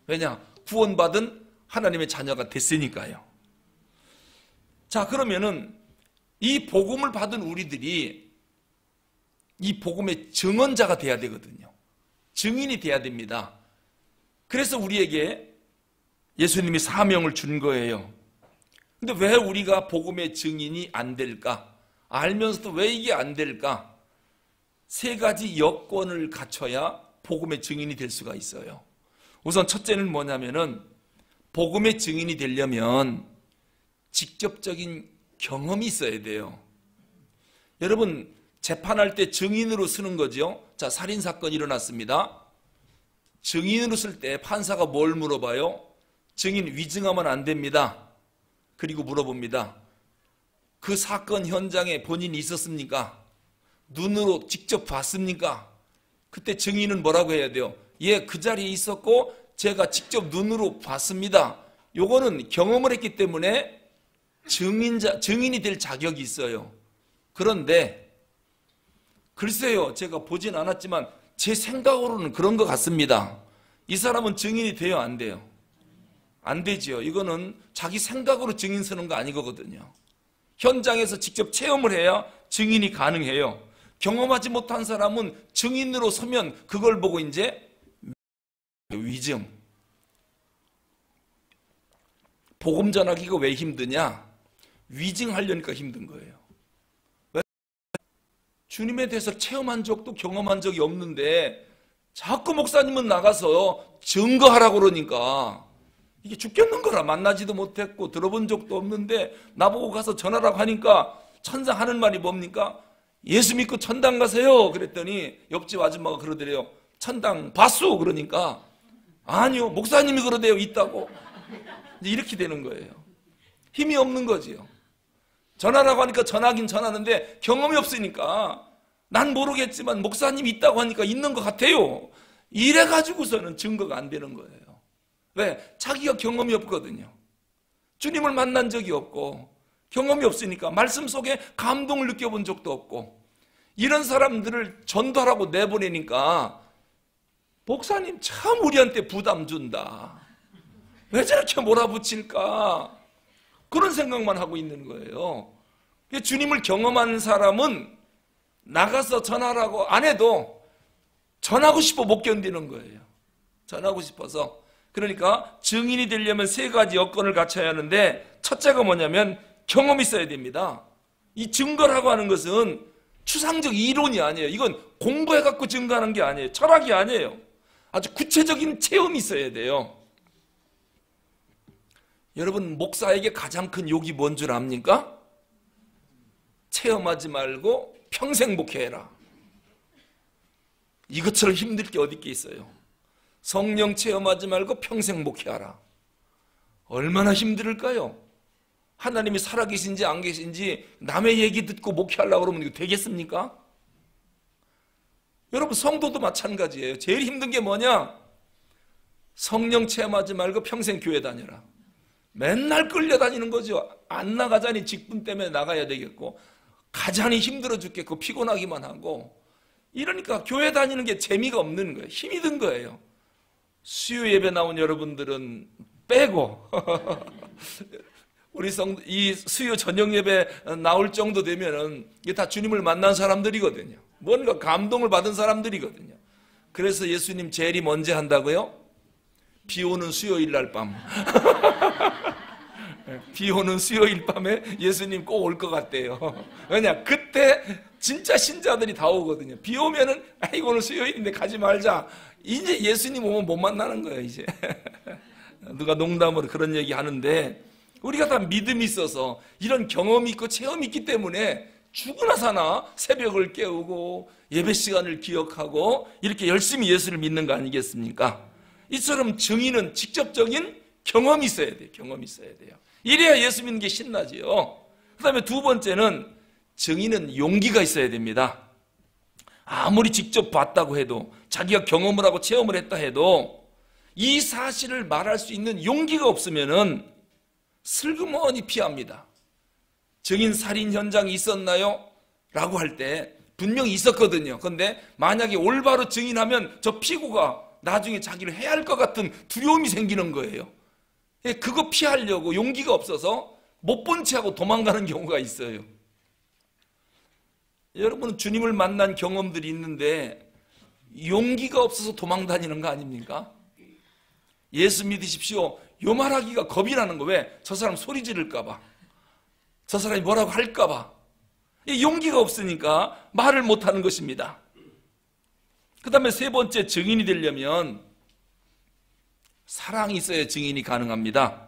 왜냐? 구원받은 하나님의 자녀가 됐으니까요. 자, 그러면은 이 복음을 받은 우리들이 이 복음의 증언자가 돼야 되거든요. 증인이 돼야 됩니다. 그래서 우리에게 예수님이 사명을 준 거예요. 근데 왜 우리가 복음의 증인이 안 될까? 알면서도 왜 이게 안 될까? 세 가지 여건을 갖춰야 복음의 증인이 될 수가 있어요. 우선 첫째는 뭐냐면은, 복음의 증인이 되려면 직접적인 경험이 있어야 돼요. 여러분, 재판할 때 증인으로 쓰는 거죠. 자, 살인사건이 일어났습니다. 증인으로 쓸 때 판사가 뭘 물어봐요? 증인 위증하면 안 됩니다. 그리고 물어봅니다. 그 사건 현장에 본인이 있었습니까? 눈으로 직접 봤습니까? 그때 증인은 뭐라고 해야 돼요? 예, 그 자리에 있었고 제가 직접 눈으로 봤습니다. 요거는 경험을 했기 때문에 증인이 될 자격이 있어요. 그런데 글쎄요, 제가 보진 않았지만 제 생각으로는 그런 것 같습니다. 이 사람은 증인이 돼요, 안 돼요? 안 되지요. 이거는 자기 생각으로 증인 서는 거 아니거든요. 현장에서 직접 체험을 해야 증인이 가능해요. 경험하지 못한 사람은 증인으로 서면 그걸 보고 이제 위증. 복음 전하기가 왜 힘드냐? 위증하려니까 힘든 거예요. 왜? 주님에 대해서 체험한 적도 경험한 적이 없는데 자꾸 목사님은 나가서 증거하라고 그러니까 이게 죽겠는 거라. 만나지도 못했고 들어본 적도 없는데 나보고 가서 전하라고 하니까 천사 하는 말이 뭡니까? 예수 믿고 천당 가세요. 그랬더니 옆집 아줌마가 그러더래요. 천당 봤소. 그러니까 아니요, 목사님이 그러대요. 있다고. 이제 이렇게 되는 거예요. 힘이 없는 거지요. 전하라고 하니까 전하긴 전하는데 경험이 없으니까 난 모르겠지만 목사님이 있다고 하니까 있는 것 같아요. 이래가지고서는 증거가 안 되는 거예요. 왜? 자기가 경험이 없거든요. 주님을 만난 적이 없고 경험이 없으니까 말씀 속에 감동을 느껴본 적도 없고, 이런 사람들을 전도하라고 내보내니까 목사님 참 우리한테 부담 준다. 왜 저렇게 몰아붙일까? 그런 생각만 하고 있는 거예요. 주님을 경험한 사람은 나가서 전하라고 안 해도 전하고 싶어 못 견디는 거예요. 전하고 싶어서. 그러니까 증인이 되려면 세 가지 여건을 갖춰야 하는데, 첫째가 뭐냐면 경험이 있어야 됩니다. 이 증거라고 하는 것은 추상적 이론이 아니에요. 이건 공부해갖고 증거하는 게 아니에요. 철학이 아니에요. 아주 구체적인 체험이 있어야 돼요. 여러분, 목사에게 가장 큰 욕이 뭔 줄 압니까? 체험하지 말고 평생 목회해라. 이것처럼 힘들 게 어디 있어요. 성령 체험하지 말고 평생 목회하라. 얼마나 힘들까요? 하나님이 살아계신지 안 계신지 남의 얘기 듣고 목회하려고 그러면 이거 되겠습니까? 여러분, 성도도 마찬가지예요. 제일 힘든 게 뭐냐? 성령 체험하지 말고 평생 교회 다녀라. 맨날 끌려다니는 거죠. 안 나가자니 직분 때문에 나가야 되겠고, 가자니 힘들어 죽겠고, 피곤하기만 하고. 이러니까 교회 다니는 게 재미가 없는 거예요. 힘이 든 거예요. 수요 예배 나온 여러분들은 빼고 우리 이 수요 저녁 예배 나올 정도 되면은 이게 다 주님을 만난 사람들이거든요. 뭔가 감동을 받은 사람들이거든요. 그래서 예수님 재림 언제 한다고요? 비 오는 수요일 날 밤. 비 오는 수요일 밤에 예수님 꼭 올 것 같대요. 왜냐? 그때 진짜 신자들이 다 오거든요. 비 오면은 아이고 오늘 수요일인데 가지 말자. 이제 예수님 오면 못 만나는 거예요, 이제. 누가 농담으로 그런 얘기 하는데, 우리가 다 믿음이 있어서 이런 경험이 있고 체험이 있기 때문에 죽으나 사나 새벽을 깨우고 예배 시간을 기억하고 이렇게 열심히 예수를 믿는 거 아니겠습니까? 이처럼 증인은 직접적인 경험이 있어야 돼요. 경험이 있어야 돼요. 이래야 예수 믿는 게 신나지요. 그 다음에 두 번째는 증인은 용기가 있어야 됩니다. 아무리 직접 봤다고 해도, 자기가 경험을 하고 체험을 했다 해도 이 사실을 말할 수 있는 용기가 없으면은 슬그머니 피합니다. 증인 살인 현장이 있었나요? 라고 할 때 분명히 있었거든요. 그런데 만약에 올바로 증인하면 저 피고가 나중에 자기를 해할 것 같은 두려움이 생기는 거예요. 그거 피하려고 용기가 없어서 못 본 채 하고 도망가는 경우가 있어요. 여러분은 주님을 만난 경험들이 있는데 용기가 없어서 도망다니는 거 아닙니까? 예수 믿으십시오. 요 말하기가 겁이 나는 거. 왜? 저 사람 소리 지를까 봐. 저 사람이 뭐라고 할까 봐. 용기가 없으니까 말을 못하는 것입니다. 그 다음에 세 번째, 증인이 되려면 사랑이 있어야 증인이 가능합니다.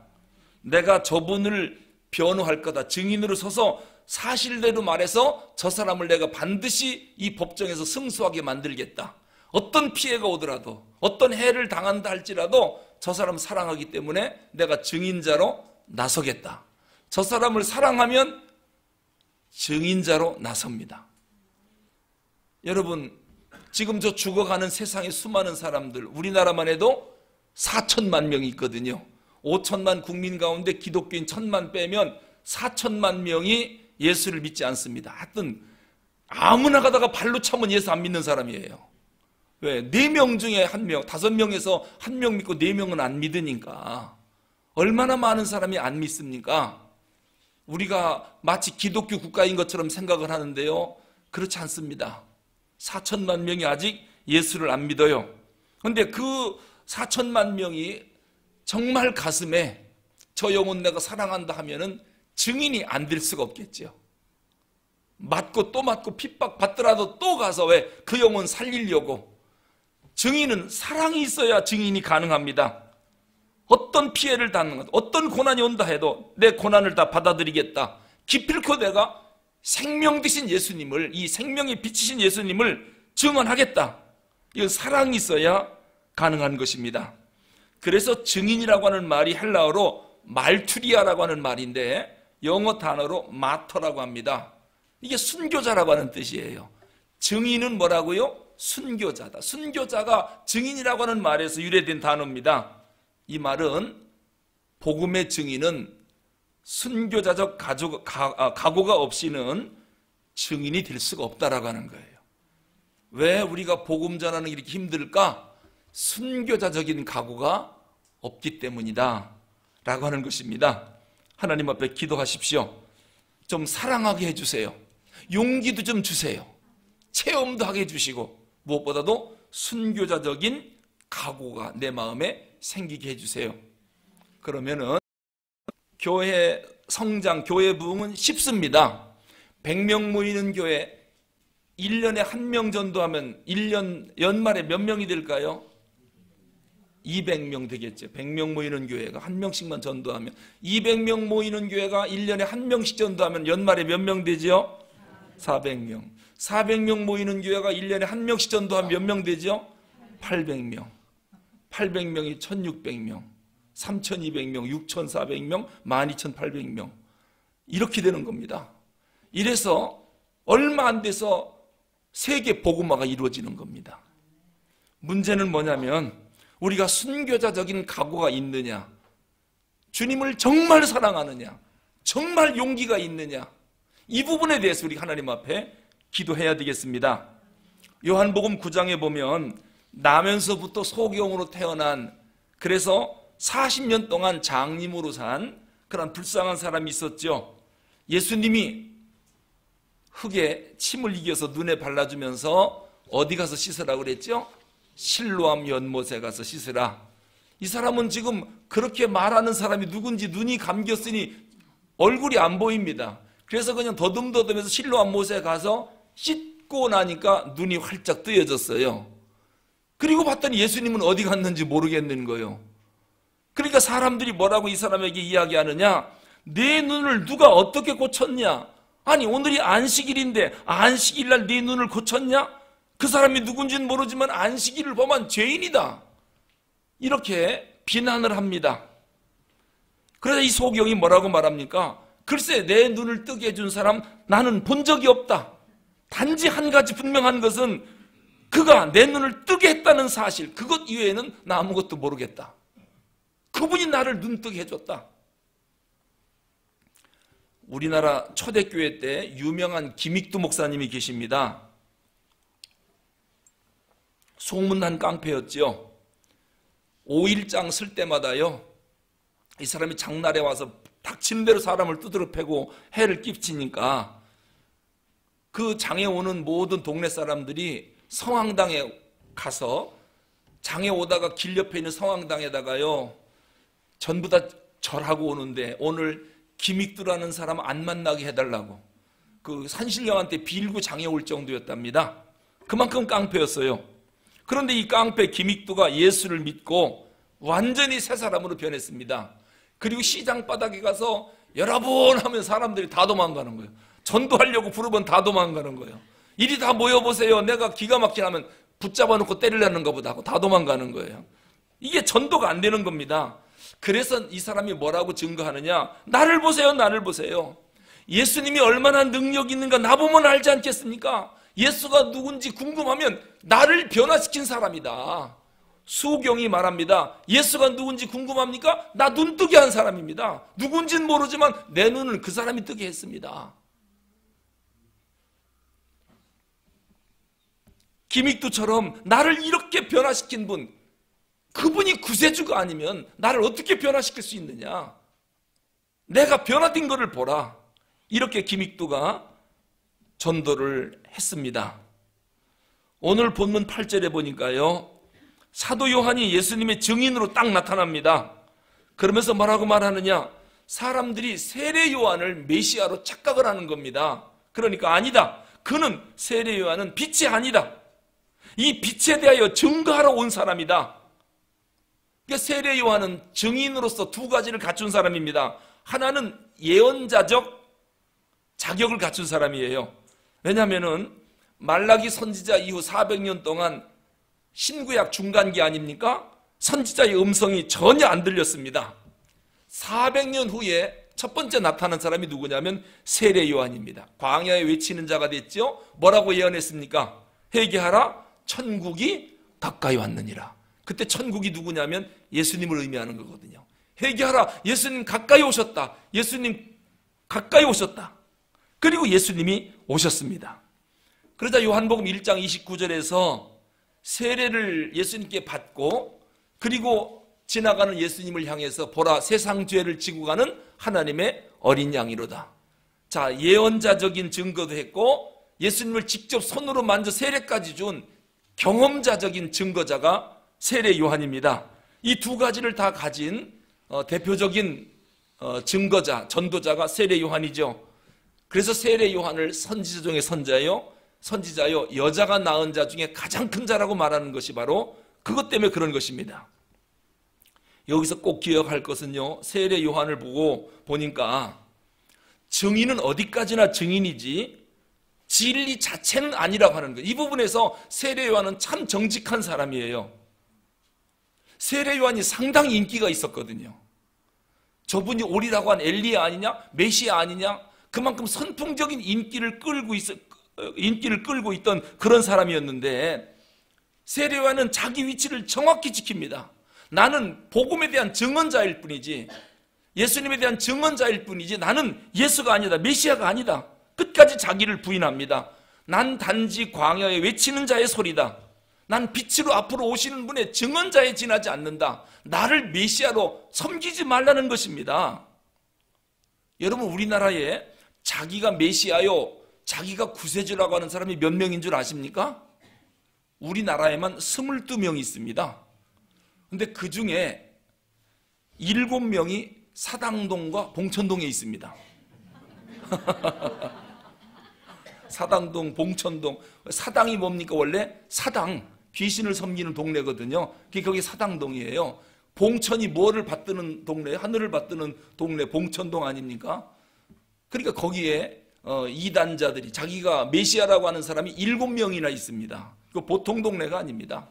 내가 저분을 변호할 거다, 증인으로 서서 사실대로 말해서 저 사람을 내가 반드시 이 법정에서 승소하게 만들겠다. 어떤 피해가 오더라도, 어떤 해를 당한다 할지라도 저 사람을 사랑하기 때문에 내가 증인자로 나서겠다. 저 사람을 사랑하면 증인자로 나섭니다. 여러분, 지금 저 죽어가는 세상의 수많은 사람들, 우리나라만 해도 4천만 명이 있거든요. 5천만 국민 가운데 기독교인 1,000만 빼면 4천만 명이 예수를 믿지 않습니다. 하여튼 아무나 가다가 발로 차면 예수 안 믿는 사람이에요. 왜? 4명 중에 1명, 5명에서 1명 믿고 4명은 안 믿으니까. 얼마나 많은 사람이 안 믿습니까? 우리가 마치 기독교 국가인 것처럼 생각을 하는데요, 그렇지 않습니다. 4천만 명이 아직 예수를 안 믿어요. 그런데 그 4천만 명이 정말 가슴에 저 영혼 내가 사랑한다 하면은 증인이 안 될 수가 없겠죠. 맞고 또 맞고 핍박 받더라도 또 가서 왜? 그 영혼 살리려고. 증인은 사랑이 있어야 증인이 가능합니다. 어떤 피해를 당하는 것, 어떤 고난이 온다 해도 내 고난을 다 받아들이겠다. 기필코 내가 생명 되신 예수님을, 이 생명에 비치신 예수님을 증언하겠다. 이건 사랑이 있어야 가능한 것입니다. 그래서 증인이라고 하는 말이 헬라어로 말투리아라고 하는 말인데 영어 단어로 마터라고 합니다. 이게 순교자라고 하는 뜻이에요. 증인은 뭐라고요? 순교자다. 순교자가 증인이라고 하는 말에서 유래된 단어입니다. 이 말은 복음의 증인은 순교자적 각오가 없이는 증인이 될 수가 없다라고 하는 거예요. 왜 우리가 복음 전하는 게 이렇게 힘들까? 순교자적인 각오가 없기 때문이다 라고 하는 것입니다. 하나님 앞에 기도하십시오. 좀 사랑하게 해주세요. 용기도 좀 주세요. 체험도 하게 해주시고 무엇보다도 순교자적인 각오가 내 마음에 생기게 해주세요. 그러면은 교회 성장, 교회 부흥은 쉽습니다. 100명 모이는 교회 1년에 1명 전도하면 1년 연말에 몇 명이 될까요? 200명 되겠죠. 100명 모이는 교회가 1명씩만 전도하면 200명 모이는 교회가 1년에 1명씩 전도하면 연말에 몇 명 되죠? 400명. 400명 모이는 교회가 1년에 1명씩 전도하면 몇 명 되죠? 800명. 800명이 1600명, 3200명, 6400명, 12800명. 이렇게 되는 겁니다. 이래서 얼마 안 돼서 세계 복음화가 이루어지는 겁니다. 문제는 뭐냐면 우리가 순교자적인 각오가 있느냐, 주님을 정말 사랑하느냐, 정말 용기가 있느냐, 이 부분에 대해서 우리 하나님 앞에 기도해야 되겠습니다. 요한복음 9장에 보면 나면서부터 소경으로 태어난, 그래서 40년 동안 장님으로 산 그런 불쌍한 사람이 있었죠. 예수님이 흙에 침을 이겨서 눈에 발라주면서 어디 가서 씻으라고 그랬죠? 실로암 연못에 가서 씻으라. 이 사람은 지금 그렇게 말하는 사람이 누군지 눈이 감겼으니 얼굴이 안 보입니다. 그래서 그냥 더듬더듬해서 실로암 못에 가서 씻고 나니까 눈이 활짝 뜨여졌어요. 그리고 봤더니 예수님은 어디 갔는지 모르겠는 거예요. 그러니까 사람들이 뭐라고 이 사람에게 이야기하느냐, 내 눈을 누가 어떻게 고쳤냐, 아니 오늘이 안식일인데 안식일날 네 눈을 고쳤냐, 그 사람이 누군지는 모르지만 안식일을 범한 죄인이다, 이렇게 비난을 합니다. 그래서 이 소경이 뭐라고 말합니까? 글쎄, 내 눈을 뜨게 해준 사람 나는 본 적이 없다. 단지 한 가지 분명한 것은 그가 내 눈을 뜨게 했다는 사실, 그것 이외에는 나 아무것도 모르겠다. 그분이 나를 눈뜨게 해줬다. 우리나라 초대교회 때 유명한 김익두 목사님이 계십니다. 소문난 깡패였죠. 5일장 쓸 때마다요, 이 사람이 장날에 와서 닥치는 대로 사람을 두드려 패고 해를 끼치니까 그 장에 오는 모든 동네 사람들이 성황당에 가서, 장에 오다가 길 옆에 있는 성황당에다가요 전부 다 절하고 오는데 오늘 김익두라는 사람 안 만나게 해달라고 그 산신령한테 빌고 장에 올 정도였답니다. 그만큼 깡패였어요. 그런데 이 깡패 김익두가 예수를 믿고 완전히 새 사람으로 변했습니다. 그리고 시장 바닥에 가서 여러분 하면 사람들이 다 도망가는 거예요. 전도하려고 부르면 다 도망가는 거예요. 이리 다 모여보세요. 내가 기가 막히게 하면 붙잡아 놓고 때리려는가 보다 하고 다 도망가는 거예요. 이게 전도가 안 되는 겁니다. 그래서 이 사람이 뭐라고 증거하느냐, 나를 보세요, 나를 보세요. 예수님이 얼마나 능력이 있는가 나보면 알지 않겠습니까? 예수가 누군지 궁금하면 나를 변화시킨 사람이다. 수경이 말합니다. 예수가 누군지 궁금합니까? 나 눈 뜨게 한 사람입니다. 누군지는 모르지만 내 눈을 그 사람이 뜨게 했습니다. 김익두처럼 나를 이렇게 변화시킨 분, 그분이 구세주가 아니면 나를 어떻게 변화시킬 수 있느냐? 내가 변화된 것을 보라. 이렇게 김익두가 전도를 했습니다. 오늘 본문 8절에 보니까요, 사도 요한이 예수님의 증인으로 딱 나타납니다. 그러면서 뭐라고 말하느냐, 사람들이 세례 요한을 메시아로 착각을 하는 겁니다. 그러니까 아니다, 그는 세례 요한은 빛이 아니다, 이 빛에 대하여 증거하러 온 사람이다. 그러니까 세례 요한은 증인으로서 두 가지를 갖춘 사람입니다. 하나는 예언자적 자격을 갖춘 사람이에요. 왜냐하면 말라기 선지자 이후 400년 동안 신구약 중간기 아닙니까? 선지자의 음성이 전혀 안 들렸습니다. 400년 후에 첫 번째 나타난 사람이 누구냐면 세례 요한입니다. 광야에 외치는 자가 됐죠. 뭐라고 예언했습니까? 회개하라, 천국이 가까이 왔느니라. 그때 천국이 누구냐면 예수님을 의미하는 거거든요. 회개하라, 예수님 가까이 오셨다. 예수님 가까이 오셨다. 그리고 예수님이 오셨습니다. 그러자 요한복음 1장 29절에서 세례를 예수님께 받고 그리고 지나가는 예수님을 향해서 보라, 세상 죄를 지고 가는 하나님의 어린 양이로다. 자, 예언자적인 증거도 했고 예수님을 직접 손으로 만져 세례까지 준 경험자적인 증거자가 세례 요한입니다. 이 두 가지를 다 가진 대표적인 증거자, 전도자가 세례 요한이죠. 그래서 세례 요한을 선지자 중에 선지자요, 여자가 낳은 자 중에 가장 큰 자라고 말하는 것이 바로 그것 때문에 그런 것입니다. 여기서 꼭 기억할 것은요, 세례 요한을 보니까 증인은 어디까지나 증인이지 진리 자체는 아니라고 하는 거예요. 이 부분에서 세례 요한은 참 정직한 사람이에요. 세례 요한이 상당히 인기가 있었거든요. 저분이 오리라고 한 엘리야 아니냐? 메시아 아니냐? 그만큼 선풍적인 인기를 끌고 있던 그런 사람이었는데, 세례 요한은 자기 위치를 정확히 지킵니다. 나는 복음에 대한 증언자일 뿐이지, 예수님에 대한 증언자일 뿐이지 나는 예수가 아니다, 메시아가 아니다. 끝까지 자기를 부인합니다. 난 단지 광야에 외치는 자의 소리다. 난 빛으로 앞으로 오시는 분의 증언자에 지나지 않는다. 나를 메시아로 섬기지 말라는 것입니다. 여러분, 우리나라에 자기가 메시아요, 자기가 구세주라고 하는 사람이 몇 명인 줄 아십니까? 우리나라에만 22명이 있습니다. 근데 그 중에 7명이 사당동과 봉천동에 있습니다. 사당동, 봉천동. 사당이 뭡니까? 원래 사당, 귀신을 섬기는 동네거든요. 거기 사당동이에요. 봉천이 뭐를 받드는 동네, 하늘을 받드는 동네, 봉천동 아닙니까? 그러니까 거기에 이단자들이, 자기가 메시아라고 하는 사람이 7명이나 있습니다. 그 보통 동네가 아닙니다.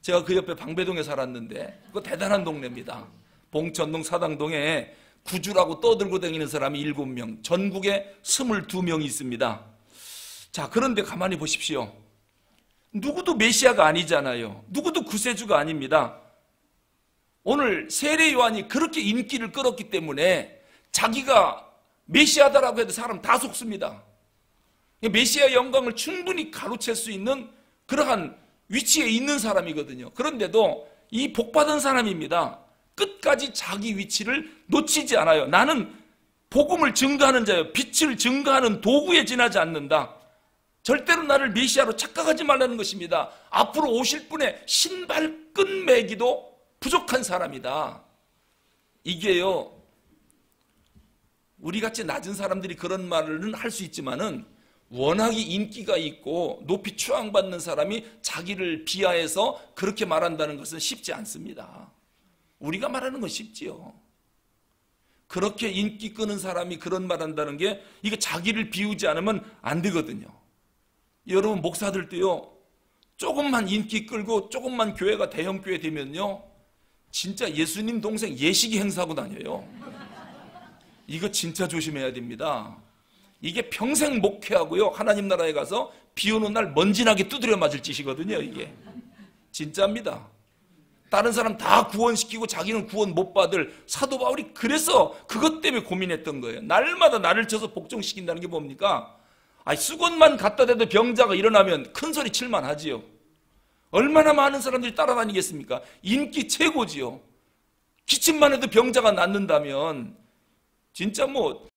제가 그 옆에 방배동에 살았는데 그거 대단한 동네입니다. 봉천동 사당동에 구주라고 떠들고 다니는 사람이 7명, 전국에 22명이 있습니다. 자, 그런데 가만히 보십시오. 누구도 메시아가 아니잖아요. 누구도 구세주가 아닙니다. 오늘 세례 요한이 그렇게 인기를 끌었기 때문에 자기가 메시아다라고 해도 사람 다 속습니다. 메시아의 영광을 충분히 가로챌 수 있는 그러한 위치에 있는 사람이거든요. 그런데도 이 복받은 사람입니다. 끝까지 자기 위치를 놓치지 않아요. 나는 복음을 증거하는 자요, 빛을 증거하는 도구에 지나지 않는다. 절대로 나를 메시아로 착각하지 말라는 것입니다. 앞으로 오실 분의 신발끈 매기도 부족한 사람이다. 이게요, 우리같이 낮은 사람들이 그런 말은 할 수 있지만은 워낙에 인기가 있고 높이 추앙받는 사람이 자기를 비하해서 그렇게 말한다는 것은 쉽지 않습니다. 우리가 말하는 건 쉽지요. 그렇게 인기 끄는 사람이 그런 말한다는 게, 이게 자기를 비우지 않으면 안 되거든요. 여러분, 목사들도요, 조금만 인기 끌고 조금만 교회가 대형교회 되면요, 진짜 예수님 동생 예식이 행사하고 다녀요. 이거 진짜 조심해야 됩니다. 이게 평생 목회하고요, 하나님 나라에 가서 비 오는 날 먼지나게 두드려 맞을 짓이거든요. 이게 진짜입니다. 다른 사람 다 구원시키고 자기는 구원 못 받을 사도 바울이 그래서 그것 때문에 고민했던 거예요. 날마다 나를 쳐서 복종시킨다는 게 뭡니까? 수건만 갖다 대도 병자가 일어나면 큰 소리 칠만 하지요. 얼마나 많은 사람들이 따라다니겠습니까? 인기 최고지요. 기침만 해도 병자가 낫는다면 진짜 뭐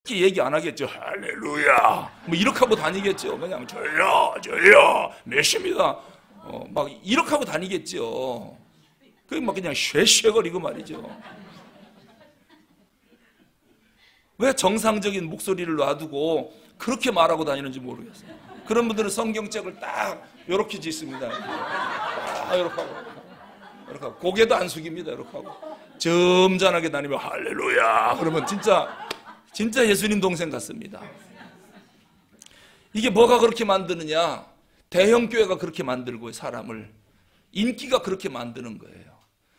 이렇게 얘기 안 하겠죠. 할렐루야 뭐 이렇게 하고 다니겠죠. 그냥 저요 메시입니다 막 이렇게 하고 다니겠죠. 그게 막 그냥 쉐쉐거리고 말이죠. 왜 정상적인 목소리를 놔두고 그렇게 말하고 다니는지 모르겠어요. 그런 분들은 성경책을 딱 이렇게 짓습니다. 이렇게 하고 고개도 안 숙입니다. 이렇게 하고 점잖하게 다니면 할렐루야 그러면 진짜 예수님 동생 같습니다. 이게 뭐가 그렇게 만드느냐? 대형교회가 그렇게 만들고 사람을, 인기가 그렇게 만드는 거예요.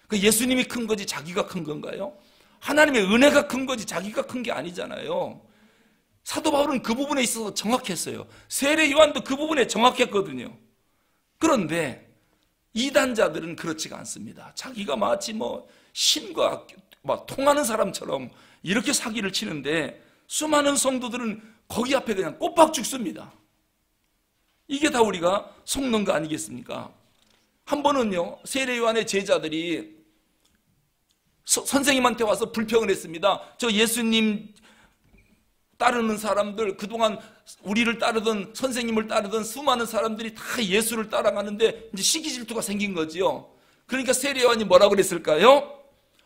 그 예수님이 큰 거지 자기가 큰 건가요? 하나님의 은혜가 큰 거지 자기가 큰 게 아니잖아요. 사도 바울은 그 부분에 있어서 정확했어요. 세례 요한도 그 부분에 정확했거든요. 그런데 이단자들은 그렇지가 않습니다. 자기가 마치 뭐 신과 막 통하는 사람처럼 이렇게 사기를 치는데 수많은 성도들은 거기 앞에 그냥 꼬박 죽습니다. 이게 다 우리가 속는 거 아니겠습니까? 한 번은요, 세례 요한의 제자들이 선생님한테 와서 불평을 했습니다. 저 예수님 따르는 사람들, 그동안 우리를 따르던 선생님을 따르던 수많은 사람들이 다 예수를 따라가는데 이제 시기 질투가 생긴 거지요. 그러니까 세례요한이 뭐라고 그랬을까요?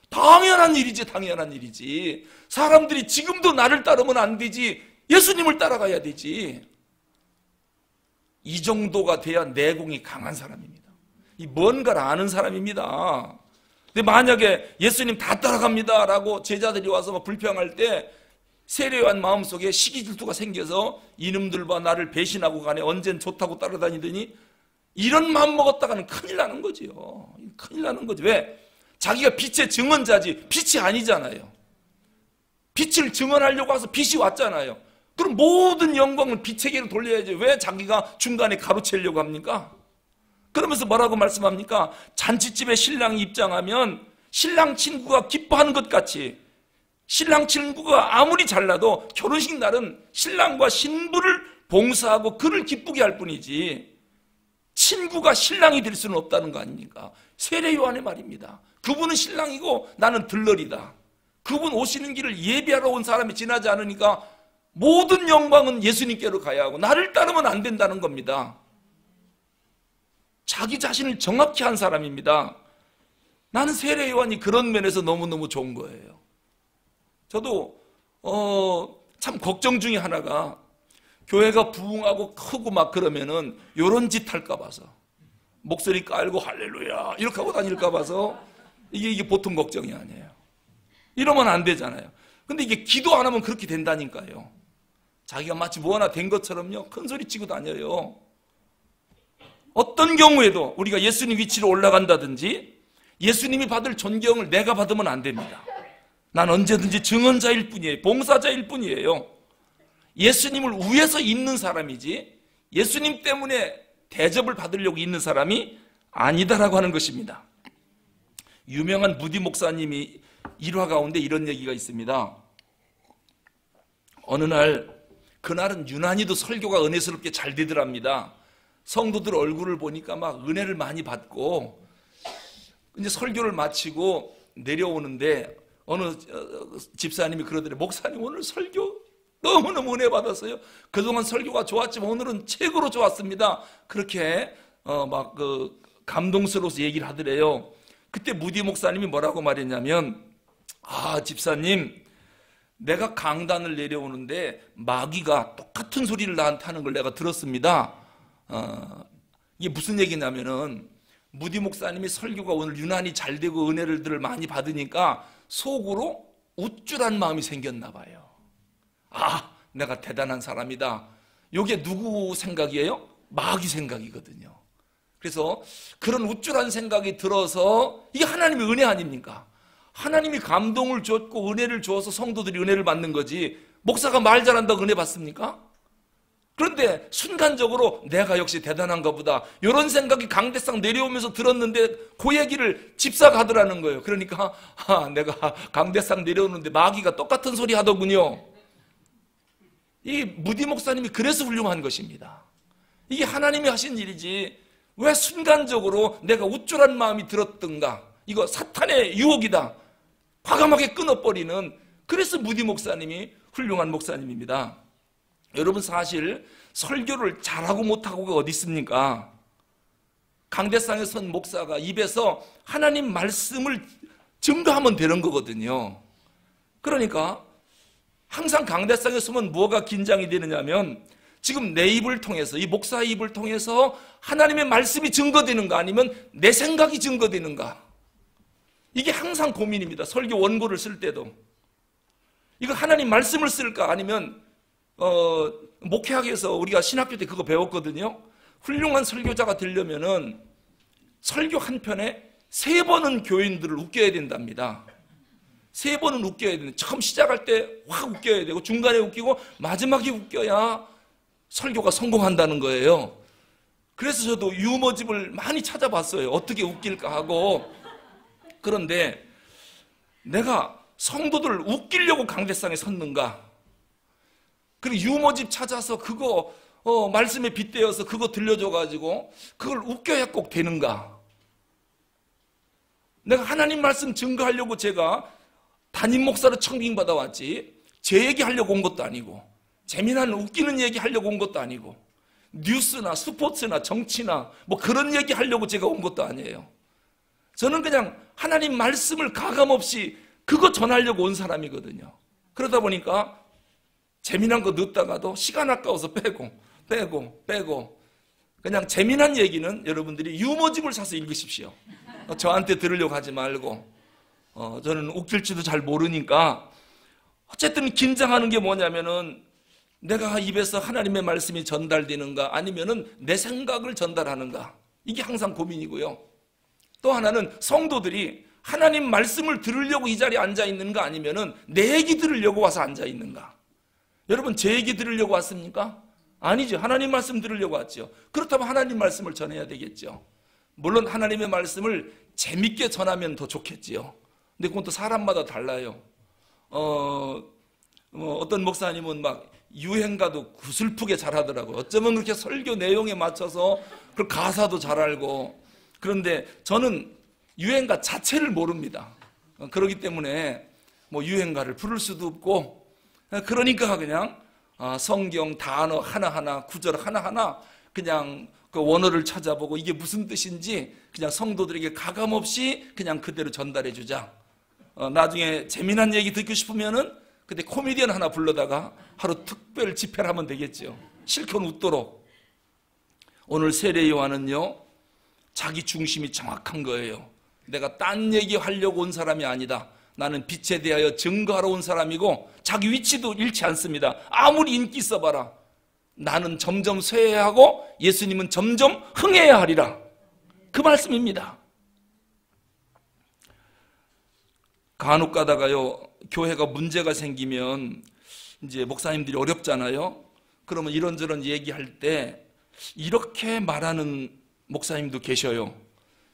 당연한 일이지, 당연한 일이지. 사람들이 지금도 나를 따르면 안 되지, 예수님을 따라가야 되지. 이 정도가 돼야 내공이 강한 사람입니다. 이 뭔가를 아는 사람입니다. 근데 만약에 예수님 다 따라갑니다 라고 제자들이 와서 막 불평할 때 세례요한 마음속에 시기 질투가 생겨서 이놈들과 나를 배신하고 가네, 언젠 좋다고 따라다니더니, 이런 마음 먹었다가는 큰일 나는 거지요. 큰일 나는 거지. 왜? 자기가 빛의 증언자지 빛이 아니잖아요. 빛을 증언하려고 해서 빛이 왔잖아요. 그럼 모든 영광은 빛에게로 돌려야지. 왜 자기가 중간에 가로채려고 합니까? 그러면서 뭐라고 말씀합니까? 잔치집에 신랑이 입장하면 신랑 친구가 기뻐하는 것 같이, 신랑 친구가 아무리 잘나도 결혼식 날은 신랑과 신부를 봉사하고 그를 기쁘게 할 뿐이지 친구가 신랑이 될 수는 없다는 거 아닙니까? 세례요한의 말입니다. 그분은 신랑이고 나는 들러리다. 그분 오시는 길을 예비하러 온 사람이 지나지 않으니까 모든 영광은 예수님께로 가야 하고 나를 따르면 안 된다는 겁니다. 자기 자신을 정확히 한 사람입니다. 나는 세례요한이 그런 면에서 너무너무 좋은 거예요. 저도 참 걱정 중에 하나가 교회가 부흥하고 크고 막 그러면은 요런 짓 할까 봐서, 목소리 깔고 할렐루야 이렇게 하고 다닐까 봐서 이게 보통 걱정이 아니에요. 이러면 안 되잖아요. 근데 이게 기도 안 하면 그렇게 된다니까요. 자기가 마치 뭐 하나 된 것처럼요 큰 소리 치고 다녀요. 어떤 경우에도 우리가 예수님 위치로 올라간다든지 예수님이 받을 존경을 내가 받으면 안 됩니다. 난 언제든지 증언자일 뿐이에요. 봉사자일 뿐이에요. 예수님을 위해서 있는 사람이지 예수님 때문에 대접을 받으려고 있는 사람이 아니다라고 하는 것입니다. 유명한 무디 목사님이 일화 가운데 이런 얘기가 있습니다. 어느 날, 그날은 유난히도 설교가 은혜스럽게 잘 되더랍니다. 성도들 얼굴을 보니까 막 은혜를 많이 받고, 이제 설교를 마치고 내려오는데 어느 집사님이 그러더래요. 목사님 오늘 설교 너무너무 은혜 받았어요. 그동안 설교가 좋았지만 오늘은 최고로 좋았습니다. 그렇게 막 감동스러워서 얘기를 하더래요. 그때 무디 목사님이 뭐라고 말했냐면, 집사님, 내가 강단을 내려오는데 마귀가 똑같은 소리를 나한테 하는 걸 내가 들었습니다. 이게 무슨 얘기냐면은 무디 목사님이 설교가 오늘 유난히 잘 되고 은혜를 많이 받으니까 속으로 우쭐한 마음이 생겼나 봐요. 내가 대단한 사람이다. 이게 누구 생각이에요? 마귀 생각이거든요. 그래서 그런 우쭐한 생각이 들어서 이게 하나님의 은혜 아닙니까? 하나님이 감동을 줬고 은혜를 줘서 성도들이 은혜를 받는 거지, 목사가 말 잘한다고 은혜 받습니까? 그런데 순간적으로 내가 역시 대단한가 보다 이런 생각이 강대상 내려오면서 들었는데 그 얘기를 집사가 하더라는 거예요. 그러니까 내가 강대상 내려오는데 마귀가 똑같은 소리 하더군요. 이 무디 목사님이 그래서 훌륭한 것입니다. 이게 하나님이 하신 일이지 왜 순간적으로 내가 우쭐한 마음이 들었던가, 이거 사탄의 유혹이다 과감하게 끊어버리는, 그래서 무디 목사님이 훌륭한 목사님입니다. 여러분, 사실 설교를 잘하고 못하고가 어디 있습니까? 강대상에 선 목사가 입에서 하나님 말씀을 증거하면 되는 거거든요. 그러니까 항상 강대상에 서면 뭐가 긴장이 되느냐면 지금 내 입을 통해서, 이 목사의 입을 통해서 하나님의 말씀이 증거되는가 아니면 내 생각이 증거되는가, 이게 항상 고민입니다. 설교 원고를 쓸 때도 이거 하나님 말씀을 쓸까 아니면 목회학에서 우리가 신학교 때 그거 배웠거든요. 훌륭한 설교자가 되려면은 설교 한 편에 3번은 교인들을 웃겨야 된답니다. 3번은 웃겨야 되는, 처음 시작할 때 확 웃겨야 되고 중간에 웃기고 마지막에 웃겨야 설교가 성공한다는 거예요. 그래서 저도 유머집을 많이 찾아봤어요. 어떻게 웃길까 하고. 그런데 내가 성도들을 웃기려고 강대상에 섰는가, 그리고 유머집 찾아서 그거 말씀에 빗대어서 그거 들려줘가지고 그걸 웃겨야 꼭 되는가, 내가 하나님 말씀 증거하려고 제가 담임 목사로 청빙받아 왔지 제 얘기 하려고 온 것도 아니고, 재미난 웃기는 얘기 하려고 온 것도 아니고, 뉴스나 스포츠나 정치나 뭐 그런 얘기 하려고 제가 온 것도 아니에요. 저는 그냥 하나님 말씀을 가감없이 그거 전하려고 온 사람이거든요. 그러다 보니까 재미난 거 넣다가도 시간 아까워서 빼고 그냥 재미난 얘기는 여러분들이 유머집을 사서 읽으십시오. 저한테 들으려고 하지 말고. 저는 웃길지도 잘 모르니까. 어쨌든 긴장하는 게 뭐냐면은 내가 입에서 하나님의 말씀이 전달되는가, 아니면은 내 생각을 전달하는가, 이게 항상 고민이고요. 또 하나는 성도들이 하나님 말씀을 들으려고 이 자리에 앉아 있는가, 아니면은 내 얘기 들으려고 와서 앉아 있는가. 여러분, 제 얘기 들으려고 왔습니까? 아니죠. 하나님 말씀 들으려고 왔죠. 그렇다면 하나님 말씀을 전해야 되겠죠. 물론 하나님의 말씀을 재밌게 전하면 더 좋겠지요. 근데 그건 또 사람마다 달라요. 어떤 목사님은 막 유행가도 구슬프게 잘하더라고요. 어쩌면 그렇게 설교 내용에 맞춰서 그 가사도 잘 알고. 그런데 저는 유행가 자체를 모릅니다. 그렇기 때문에 뭐 유행가를 부를 수도 없고, 그러니까 그냥 성경 단어 하나하나, 구절 하나하나 그냥 그 원어를 찾아보고 이게 무슨 뜻인지 그냥 성도들에게 가감없이 그냥 그대로 전달해 주자. 나중에 재미난 얘기 듣고 싶으면은 그때 코미디언 하나 불러다가 하루 특별 집회를 하면 되겠죠. 실컷 웃도록. 오늘 세례 요한은요, 자기 중심이 정확한 거예요. 내가 딴 얘기 하려고 온 사람이 아니다. 나는 빛에 대하여 증거하러 온 사람이고, 자기 위치도 잃지 않습니다. 아무리 인기 써봐라. 나는 점점 쇠해하고 예수님은 점점 흥해야 하리라. 그 말씀입니다. 간혹 가다가요, 교회가 문제가 생기면 이제 목사님들이 어렵잖아요. 그러면 이런저런 얘기할 때 이렇게 말하는 목사님도 계셔요.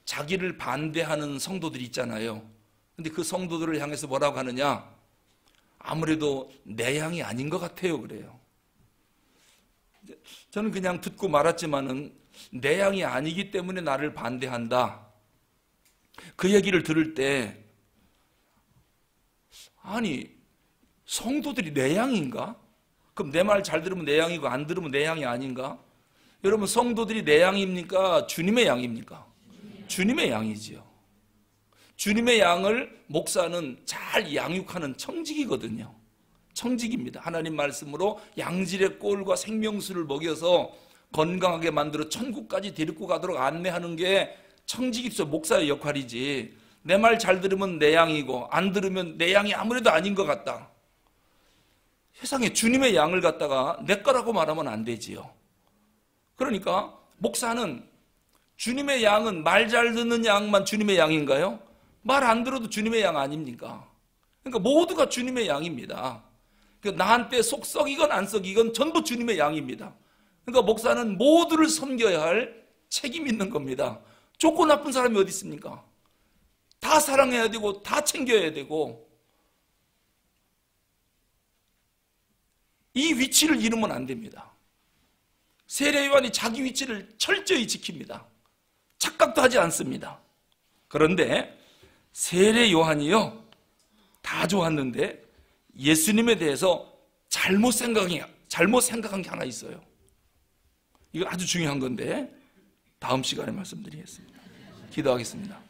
자기를 반대하는 성도들이 있잖아요. 근데 그 성도들을 향해서 뭐라고 하느냐? 아무래도 내 양이 아닌 것 같아요. 그래요. 저는 그냥 듣고 말았지만은 내 양이 아니기 때문에 나를 반대한다. 그 얘기를 들을 때, 아니, 성도들이 내 양인가? 그럼 내 말 잘 들으면 내 양이고 안 들으면 내 양이 아닌가? 여러분, 성도들이 내 양입니까? 주님의 양입니까? 주님의 양이지요. 주님의 양을 목사는 잘 양육하는 청직이거든요. 청직입니다. 하나님 말씀으로 양질의 꼴과 생명수를 먹여서 건강하게 만들어 천국까지 데리고 가도록 안내하는 게 청직입소 목사의 역할이지, 내 말 잘 들으면 내 양이고 안 들으면 내 양이 아무래도 아닌 것 같다. 세상에 주님의 양을 갖다가 내 거라고 말하면 안 되지요. 그러니까 목사는, 주님의 양은 말 잘 듣는 양만 주님의 양인가요? 말 안 들어도 주님의 양 아닙니까? 그러니까 모두가 주님의 양입니다. 그러니까 나한테 속 썩이건 안 썩이건 전부 주님의 양입니다. 그러니까 목사는 모두를 섬겨야 할 책임이 있는 겁니다. 좋고 나쁜 사람이 어디 있습니까? 다 사랑해야 되고 다 챙겨야 되고, 이 위치를 잃으면 안 됩니다. 세례 요한이 자기 위치를 철저히 지킵니다. 착각도 하지 않습니다. 그런데 세례 요한이요, 다 좋았는데 예수님에 대해서 잘못 생각한 게 하나 있어요. 이거 아주 중요한 건데 다음 시간에 말씀드리겠습니다. 기도하겠습니다.